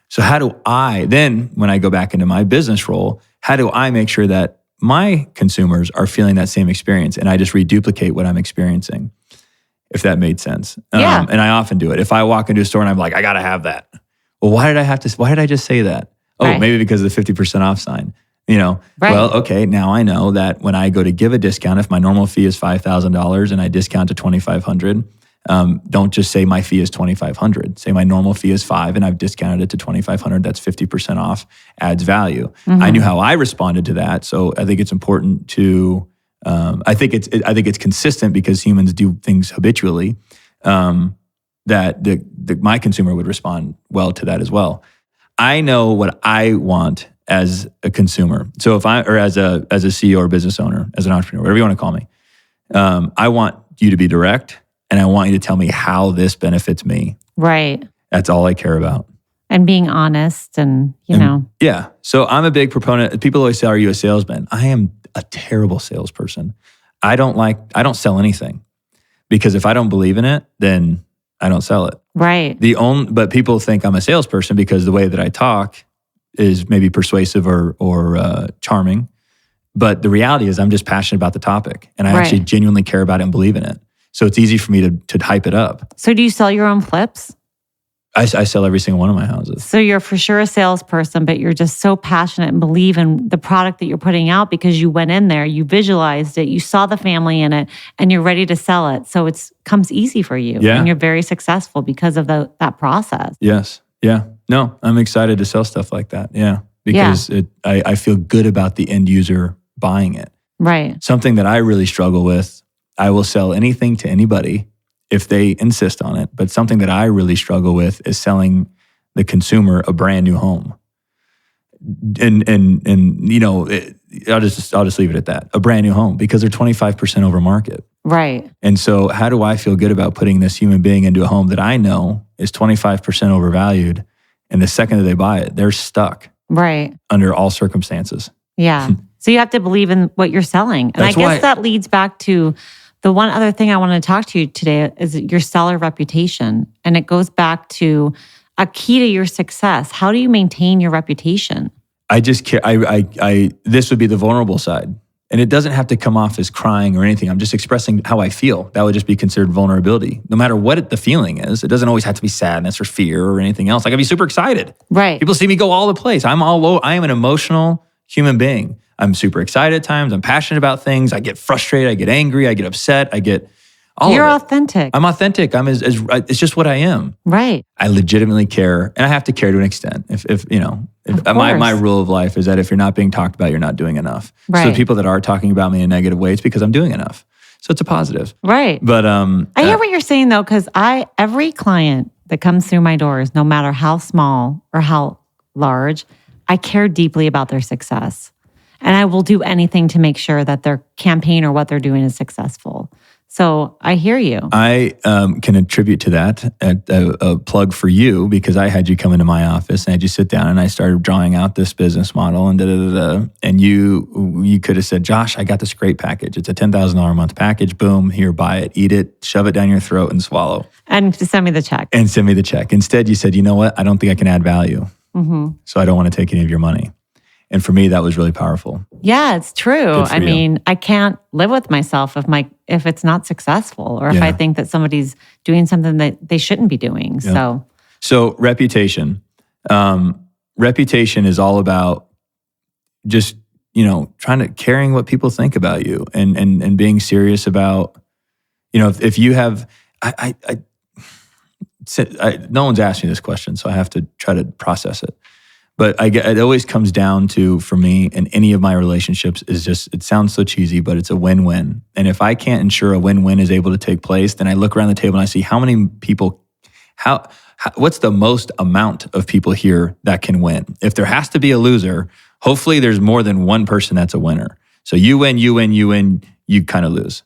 So how do I, then when I go back into my business role, how do I make sure that my consumers are feeling that same experience and I just reduplicate what I'm experiencing, if that made sense? Yeah. And I often do it. If I walk into a store and I'm like, I got to have that. Well, why did I just say that? Oh, Right. maybe because of the 50% off sign. Right. Well, okay, now I know that when I go to give a discount, if my normal fee is $5,000 and I discount to $2,500, don't just say my fee is $2,500. Say my normal fee is $5,000 and I've discounted it to $2,500. That's 50% off, adds value. I knew how I responded to that. So I think it's important to, I think it's consistent because humans do things habitually, that my consumer would respond well to that as well. I know what I want as a consumer. So as a CEO or business owner, as an entrepreneur, whatever you want to call me, I want you to be direct and I want you to tell me how this benefits me. Right. That's all I care about. And being honest and, you know. Yeah. So I'm a big proponent. People always say, are you a salesman? I am a terrible salesperson. I don't sell anything because if I don't believe in it, then I don't sell it. Right. But people think I'm a salesperson because the way that I talk is maybe persuasive or charming. But the reality is I'm just passionate about the topic and I actually genuinely care about it and believe in it. So it's easy for me to hype it up. So do you sell your own flips? I sell every single one of my houses. So you're for sure a salesperson, but you're just so passionate and believe in the product that you're putting out because you went in there, you visualized it, you saw the family in it, and you're ready to sell it. So it comes easy for you. Yeah. And you're very successful because of that process. Yes. Yeah. No, I'm excited to sell stuff like that. Yeah. Because I feel good about the end user buying it. Right. Something that I really struggle with, I will sell anything to anybody if they insist on it. But something that I really struggle with is selling the consumer a brand new home. And I'll just leave it at that. A brand new home because they're 25% over market. Right. And so how do I feel good about putting this human being into a home that I know is 25% overvalued? And the second that they buy it, they're stuck. Right. Under all circumstances. Yeah. So you have to believe in what you're selling. And That's I guess that leads back to the one other thing I want to talk to you today is your seller reputation. And it goes back to a key to your success. How do you maintain your reputation? I just care. This would be the vulnerable side. And it doesn't have to come off as crying or anything. I'm just expressing how I feel. That would just be considered vulnerability. No matter what the feeling is, it doesn't always have to be sadness or fear or anything else. I can be super excited. Right. People see me go all the place. I am an emotional human being. I'm super excited at times. I'm passionate about things. I get frustrated. I get angry. I get upset. I get all You're of it. authentic. I'm authentic. It's just what I am. Right. I legitimately care, and I have to care to an extent. If my rule of life is that if you're not being talked about, you're not doing enough. Right. So people that are talking about me in a negative way, it's because I'm doing enough. So it's a positive. Right. But I hear what you're saying though, because every client that comes through my doors, no matter how small or how large, I care deeply about their success. And I will do anything to make sure that their campaign or what they're doing is successful. So I hear you. I can attribute to that a plug for you because I had you come into my office and I had you sit down and I started drawing out this business model and and you could have said, Josh, I got this great package. It's a $10,000 a month package. Boom, here, buy it, eat it, shove it down your throat and swallow. And send me the check. Instead, you said, you know what? I don't think I can add value. Mm-hmm. So I don't want to take any of your money. And for me, that was really powerful. Yeah, it's true. I mean, I can't live with myself if it's not successful or if I think that somebody's doing something that they shouldn't be doing. Yeah. So reputation. Reputation is all about just, caring what people think about you and being serious about, if you have, no one's asked me this question, so I have to try to process it. But it always comes down to, for me, in any of my relationships, is just, it sounds so cheesy, but it's a win-win. And if I can't ensure a win-win is able to take place, then I look around the table and I see how many people, what's the most amount of people here that can win? If there has to be a loser, hopefully there's more than one person that's a winner. So you win, you kind of lose.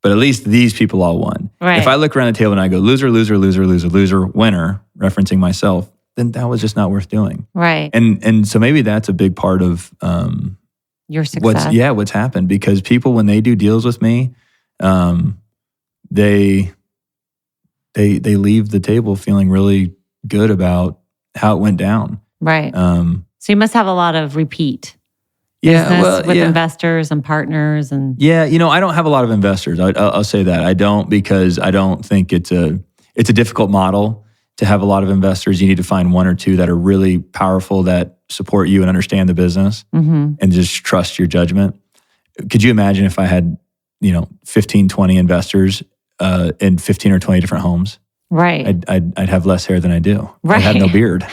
But at least these people all won. Right. If I look around the table and I go, loser, loser, loser, loser, loser, winner, referencing myself, then that was just not worth doing. Right. And so maybe that's a big part of your success. what's happened, because people, when they do deals with me, they leave the table feeling really good about how it went down. Right. So you must have a lot of repeat business with investors and partners and. Yeah, I don't have a lot of investors. I'll say that I don't, because I don't think it's a difficult model to have a lot of investors. You need to find one or two that are really powerful, that support you and understand the business, and just trust your judgment. Could you imagine if I had 15, 20 investors in 15 or 20 different homes? Right. I'd have less hair than I do. Right. I have no beard.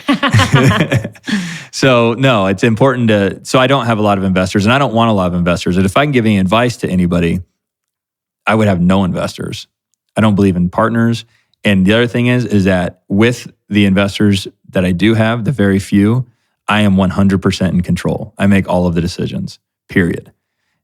So no, it's important so I don't have a lot of investors, and I don't want a lot of investors. And if I can give any advice to anybody, I would have no investors. I don't believe in partners. And the other thing is that with the investors that I do have, the very few, I am 100% in control. I make all of the decisions, period.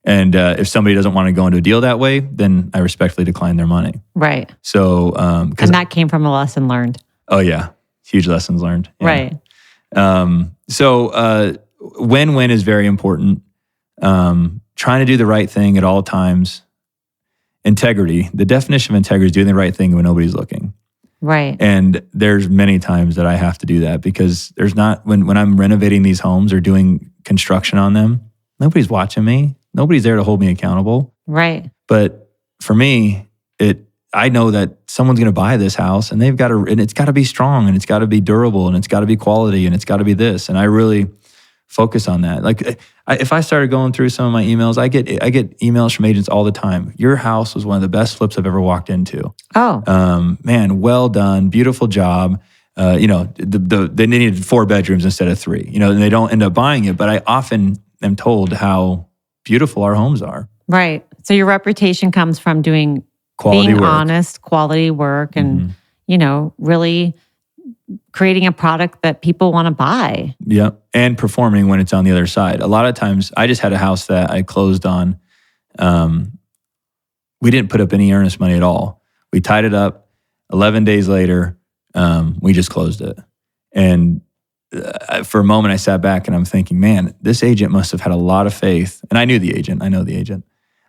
And if somebody doesn't want to go into a deal that way, then I respectfully decline their money. Right. So, and that came from a lesson learned. Oh yeah, huge lessons learned. Yeah. Right. So win-win is very important. Trying to do the right thing at all times. Integrity. The definition of integrity is doing the right thing when nobody's looking. Right. And there's many times that I have to do that, because there's not, when I'm renovating these homes or doing construction on them, nobody's watching me. Nobody's there to hold me accountable. Right. But for me, I know that someone's going to buy this house, and it's got to be strong, and it's got to be durable, and it's got to be quality, and it's got to be this. And I really focus on that. Like if I started going through some of my emails, I get emails from agents all the time. Your house was one of the best flips I've ever walked into. Oh, man, well done, beautiful job. They needed 4 bedrooms instead of 3. And they don't end up buying it. But I often am told how beautiful our homes are. Right. So your reputation comes from being honest, quality work, and really creating a product that people want to buy. Yeah, and performing when it's on the other side. A lot of times, I just had a house that I closed on. We didn't put up any earnest money at all. We tied it up. 11 days later, we just closed it. And for a moment, I sat back and I'm thinking, man, this agent must have had a lot of faith. And I know the agent,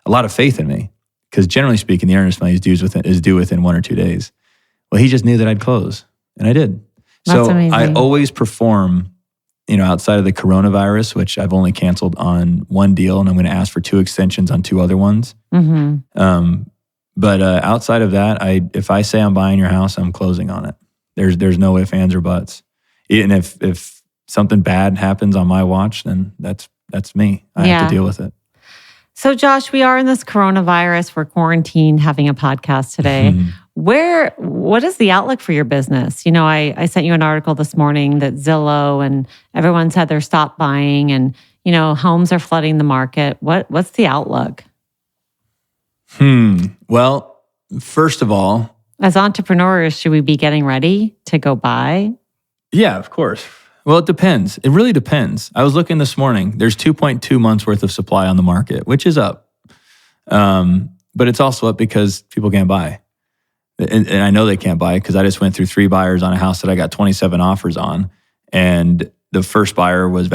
a lot of faith in me. Because generally speaking, the earnest money is due within 1 or 2 days. Well, he just knew that I'd close, and I did. That's amazing. I always perform, outside of the coronavirus, which I've only canceled on 1 deal, and I'm going to ask for 2 extensions on 2 other ones. But outside of that, if I say I'm buying your house, I'm closing on it. There's no ifs, ands, or buts. And if something bad happens on my watch, then that's me. I have to deal with it. So Josh, we are in this coronavirus. We're quarantined, having a podcast today. What is the outlook for your business? I sent you an article this morning that Zillow and everyone said they're stopped buying, and homes are flooding the market. What's the outlook? Well, first of all, as entrepreneurs, should we be getting ready to go buy? Yeah, of course. Well, it depends. It really depends. I was looking this morning. There's 2.2 months worth of supply on the market, which is up. But it's also up because people can't buy. And I know they can't buy because I just went through 3 buyers on a house that I got 27 offers on. And the first buyer was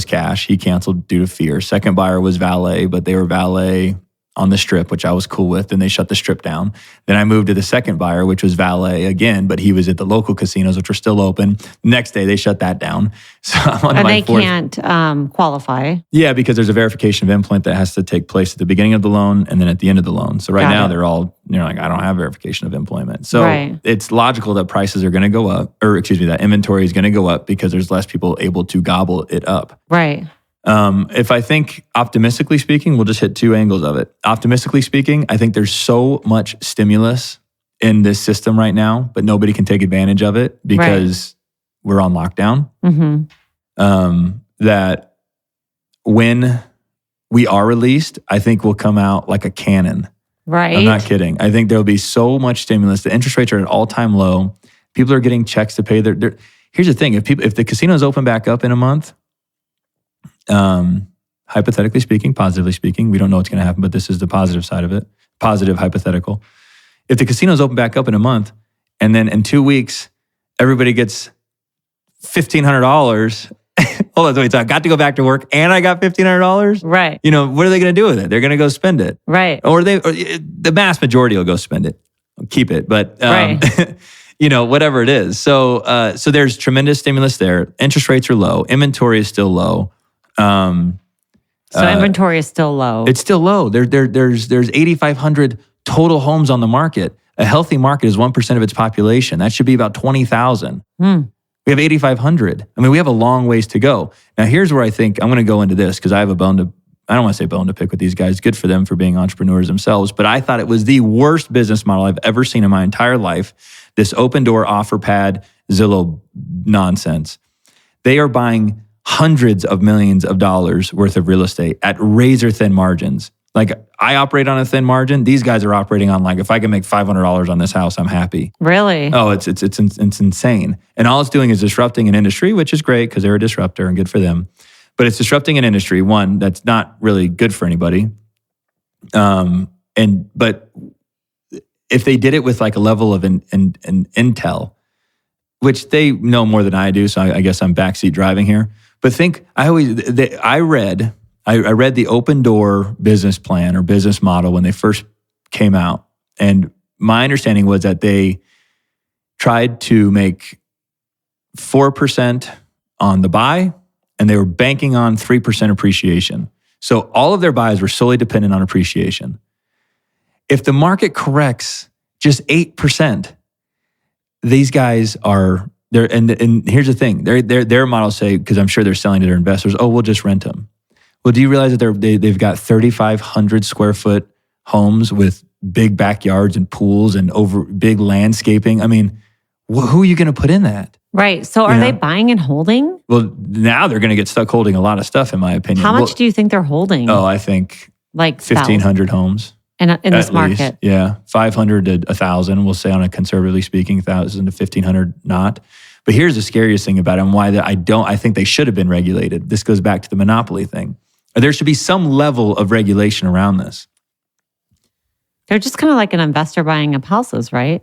cash. He canceled due to fear. Second buyer was valet, but they were valet on the strip, which I was cool with. Then they shut the strip down. Then I moved to the second buyer, which was valet again, but he was at the local casinos, which were still open. Next day, they shut that down. So I'm on my fourth. Can't qualify. Yeah, because there's a verification of employment that has to take place at the beginning of the loan and then at the end of the loan. So now they're all, I don't have verification of employment. So It's logical that prices are going to go up, that inventory is going to go up because there's less people able to gobble it up. Right. If I think optimistically speaking, we'll just hit 2 angles of it. Optimistically speaking, I think there's so much stimulus in this system right now, but nobody can take advantage of it because we're on lockdown. That when we are released, I think we'll come out like a cannon. Right. I'm not kidding. I think there'll be so much stimulus. The interest rates are at an all-time low. People are getting checks to pay their. Here's the thing: if the casinos open back up in a month. Hypothetically speaking, positively speaking, we don't know what's going to happen, but this is the positive side of it. Positive hypothetical. If the casinos open back up in a month, and then in 2 weeks, everybody gets $1,500. Hold on, wait, so I got to go back to work and I got $1,500? Right. What are they going to do with it? They're going to go spend it. Right. Or the mass majority will go spend it. Keep it. But, Right. whatever it is. So there's tremendous stimulus there. Interest rates are low. Inventory is still low. So inventory is still low. It's still low. There's 8,500 total homes on the market. A healthy market is 1% of its population. That should be about 20,000. We have 8,500. I mean, we have a long ways to go. Now, here's where I think I'm going to go into this because I have I don't want to say bone to pick with these guys. Good for them for being entrepreneurs themselves. But I thought it was the worst business model I've ever seen in my entire life. This open door offer pad, Zillow nonsense. They are buying hundreds of millions of dollars worth of real estate at razor thin margins. Like I operate on a thin margin. These guys are operating on like, if I can make $500 on this house, I'm happy. Really? Oh, it's insane. And all it's doing is disrupting an industry, which is great because they're a disruptor and good for them. But it's disrupting an industry, one, that's not really good for anybody. But if they did it with like a level of an intel, which they know more than I do, so I guess I'm backseat driving here. But I read the open door business plan or business model when they first came out. And my understanding was that they tried to make 4% on the buy, and they were banking on 3% appreciation. So all of their buys were solely dependent on appreciation. If the market corrects just 8%, these guys are there. And here's the thing: their models say, because I'm sure they're selling to their investors, oh, we'll just rent them. Well, do you realize that they've got 3,500 square foot homes with big backyards and pools and over big landscaping? I mean, who are you going to put in that? Right. So are they buying and holding? Well, now they're going to get stuck holding a lot of stuff, in my opinion. How much do you think they're holding? Oh, I think like 1,500 homes. In this market? Least, yeah. 500 to 1,000, we'll say on a conservatively speaking, 1,000 to 1,500 not. But here's the scariest thing about it and why I think they should have been regulated. This goes back to the monopoly thing. There should be some level of regulation around this. They're just kind of like an investor buying up houses, right?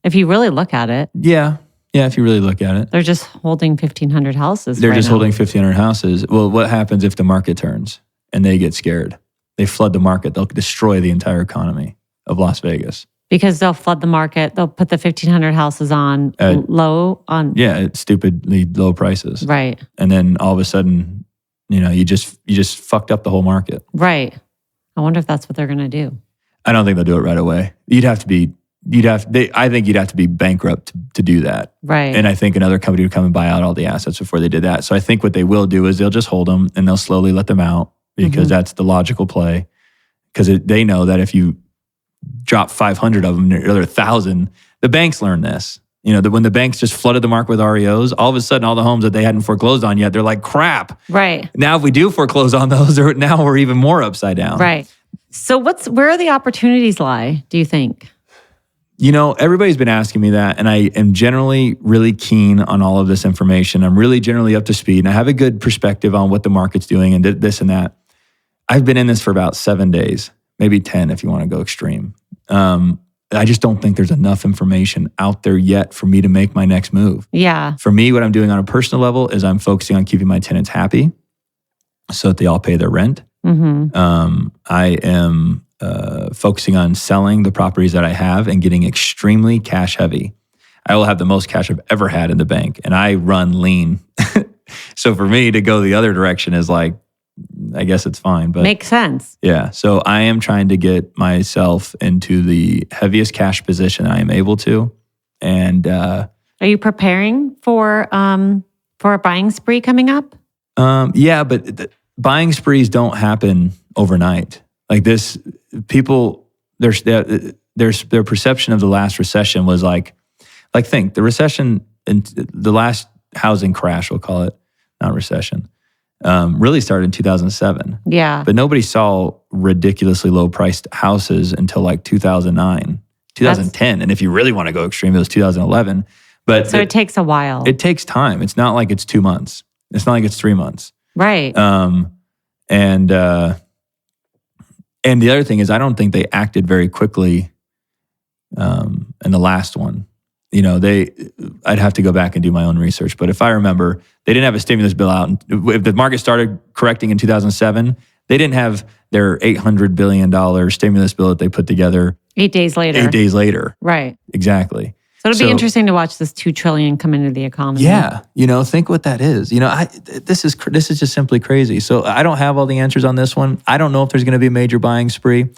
If you really look at it. Yeah, if you really look at it. They're just holding 1,500 houses. They're just holding 1,500 houses. Well, what happens if the market turns and they get scared? They flood the market. They'll destroy the entire economy of Las Vegas. Because they'll flood the market. They'll put the 1,500 houses on low on. Yeah, at stupidly low prices. Right. And then all of a sudden, you just fucked up the whole market. Right. I wonder if that's what they're going to do. I don't think they'll do it right away. I think you'd have to be bankrupt to do that. Right. And I think another company would come and buy out all the assets before they did that. So I think what they will do is they'll just hold them and they'll slowly let them out because that's the logical play. Because they know that if you drop 500 of them, another 1,000, the banks learn this. When the banks just flooded the market with REOs, all of a sudden all the homes that they hadn't foreclosed on yet, they're like, crap. Right. Now if we do foreclose on those, now we're even more upside down. Right. So where the opportunities lie, do you think? Everybody's been asking me that, and I am generally really keen on all of this information. I'm really generally up to speed, and I have a good perspective on what the market's doing and this and that. I've been in this for about 7 days, maybe 10 if you want to go extreme. I just don't think there's enough information out there yet for me to make my next move. Yeah. For me, what I'm doing on a personal level is I'm focusing on keeping my tenants happy so that they all pay their rent. I am focusing on selling the properties that I have and getting extremely cash heavy. I will have the most cash I've ever had in the bank, and I run lean. So for me to go the other direction is like, I guess it's fine. But makes sense. Yeah. So I am trying to get myself into the heaviest cash position I am able to. And are you preparing for a buying spree coming up? Yeah, but buying sprees don't happen overnight. Like this, people, their perception of the last recession was like think the recession and the last housing crash, we'll call it, not recession, really started in 2007. Yeah. But nobody saw ridiculously low priced houses until like 2009, 2010. And if you really want to go extreme, it was 2011. But so it takes a while. It takes time. It's not like it's 2 months. It's not like it's 3 months. Right. And the other thing is, I don't think they acted very quickly in the last one. I'd have to go back and do my own research. But if I remember, they didn't have a stimulus bill out. If the market started correcting in 2007, they didn't have their $800 billion stimulus bill that they put together 8 days later. 8 days later. Right. Exactly. So it'll be interesting to watch this $2 trillion come into the economy. Yeah. Think what that is. This is just simply crazy. So I don't have all the answers on this one. I don't know if there's going to be a major buying spree.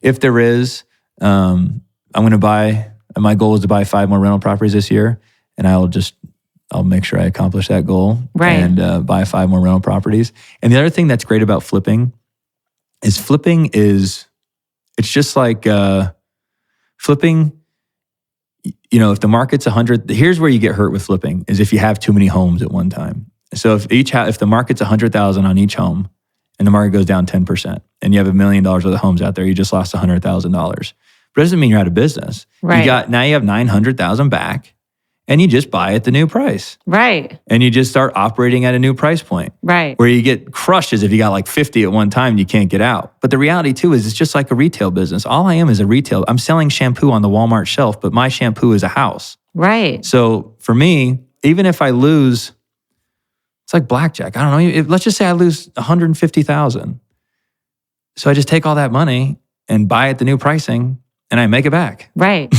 If there is, I'm going to buy, my goal is to buy 5 more rental properties this year. And I'll make sure I accomplish that goal. Right. And buy 5 more rental properties. And the other thing that's great about flipping is it's just like flipping. If the market's 100, here's where you get hurt with flipping, is if you have too many homes at one time. So if the market's 100,000 on each home and the market goes down 10% and you have $1 million worth of homes out there, you just lost $100,000. But it doesn't mean you're out of business. Right. Now you have 900,000 back and you just buy at the new price. Right. And you just start operating at a new price point. Right. Where you get crushed is if you got like 50 at one time and you can't get out. But the reality too is it's just like a retail business. All I am is a retail. I'm selling shampoo on the Walmart shelf, but my shampoo is a house. Right. So for me, even if I lose, it's like blackjack. I don't know. Let's just say I lose 150,000. So I just take all that money and buy at the new pricing and I make it back. Right.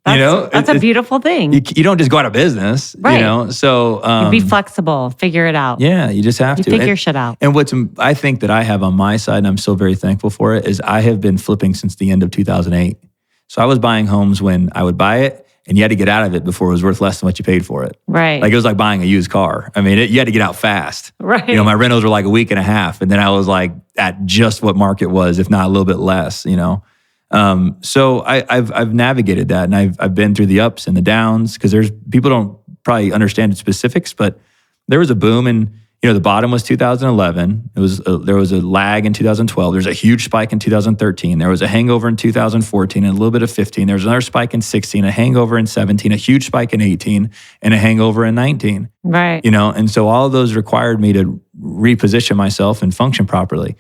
That's a beautiful thing. You don't just go out of business, right. So you be flexible, figure it out. Yeah, you just have to figure shit out. And I think that I have on my side, and I'm so very thankful for it, is I have been flipping since the end of 2008. So I was buying homes when I would buy it, and you had to get out of it before it was worth less than what you paid for it. Right. Like it was like buying a used car. I mean, you had to get out fast. Right. My rentals were like a week and a half, and then I was like at just what market was, if not a little bit less. So I've navigated that, and I've been through the ups and the downs, because people don't probably understand the specifics, but there was a boom, and the bottom was 2011. There was a lag in 2012. There's a huge spike in 2013. There was a hangover in 2014 and a little bit of 15. There was another spike in 16, a hangover in 17, a huge spike in 18, and a hangover in 19. Right. And so all of those required me to reposition myself and function properly.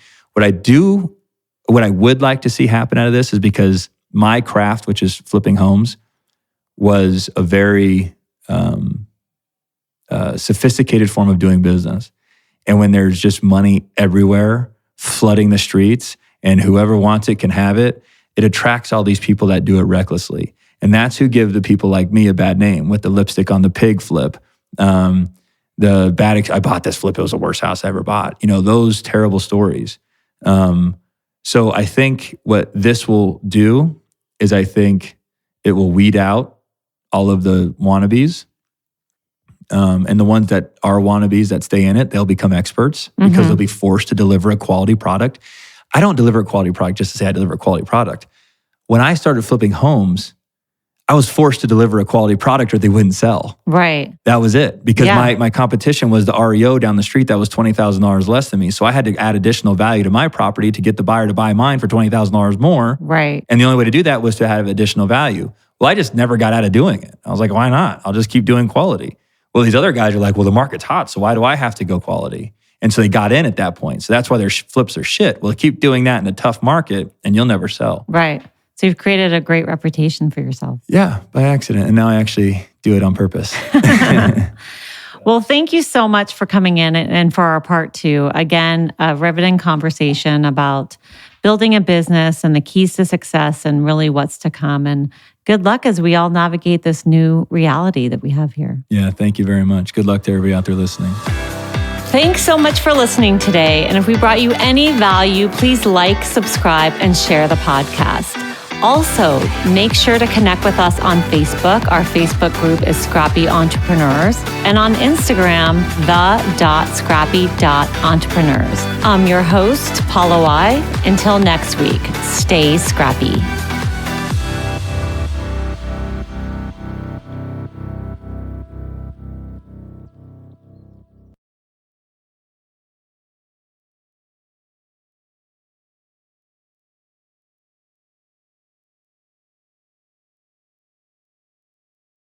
What I would like to see happen out of this is, because my craft, which is flipping homes, was a very sophisticated form of doing business. And when there's just money everywhere flooding the streets and whoever wants it can have it, it attracts all these people that do it recklessly. And that's who give the people like me a bad name, with the lipstick on the pig flip. I bought this flip, it was the worst house I ever bought. Those terrible stories. So I think what this will do is I think it will weed out all of the wannabes. And the ones that are wannabes that stay in it, they'll become experts because they'll be forced to deliver a quality product. I don't deliver a quality product just to say I deliver a quality product. When I started flipping homes, I was forced to deliver a quality product or they wouldn't sell. Right. That was it. Because my competition was the REO down the street that was $20,000 less than me. So I had to add additional value to my property to get the buyer to buy mine for $20,000 more. Right. And the only way to do that was to have additional value. Well, I just never got out of doing it. I was like, why not? I'll just keep doing quality. Well, these other guys are like, well, the market's hot, so why do I have to go quality? And so they got in at that point. So that's why their flips are shit. Well, keep doing that in a tough market and you'll never sell. Right. So you've created a great reputation for yourself. Yeah, by accident. And now I actually do it on purpose. Well, thank you so much for coming in and for our part 2. Again, a riveting conversation about building a business and the keys to success and really what's to come. And good luck as we all navigate this new reality that we have here. Yeah, thank you very much. Good luck to everybody out there listening. Thanks so much for listening today. And if we brought you any value, please like, subscribe, and share the podcast. Also, make sure to connect with us on Facebook. Our Facebook group is Scrappy Entrepreneurs. And on Instagram, the.scrappy.entrepreneurs. I'm your host, Paula Y. Until next week, stay scrappy.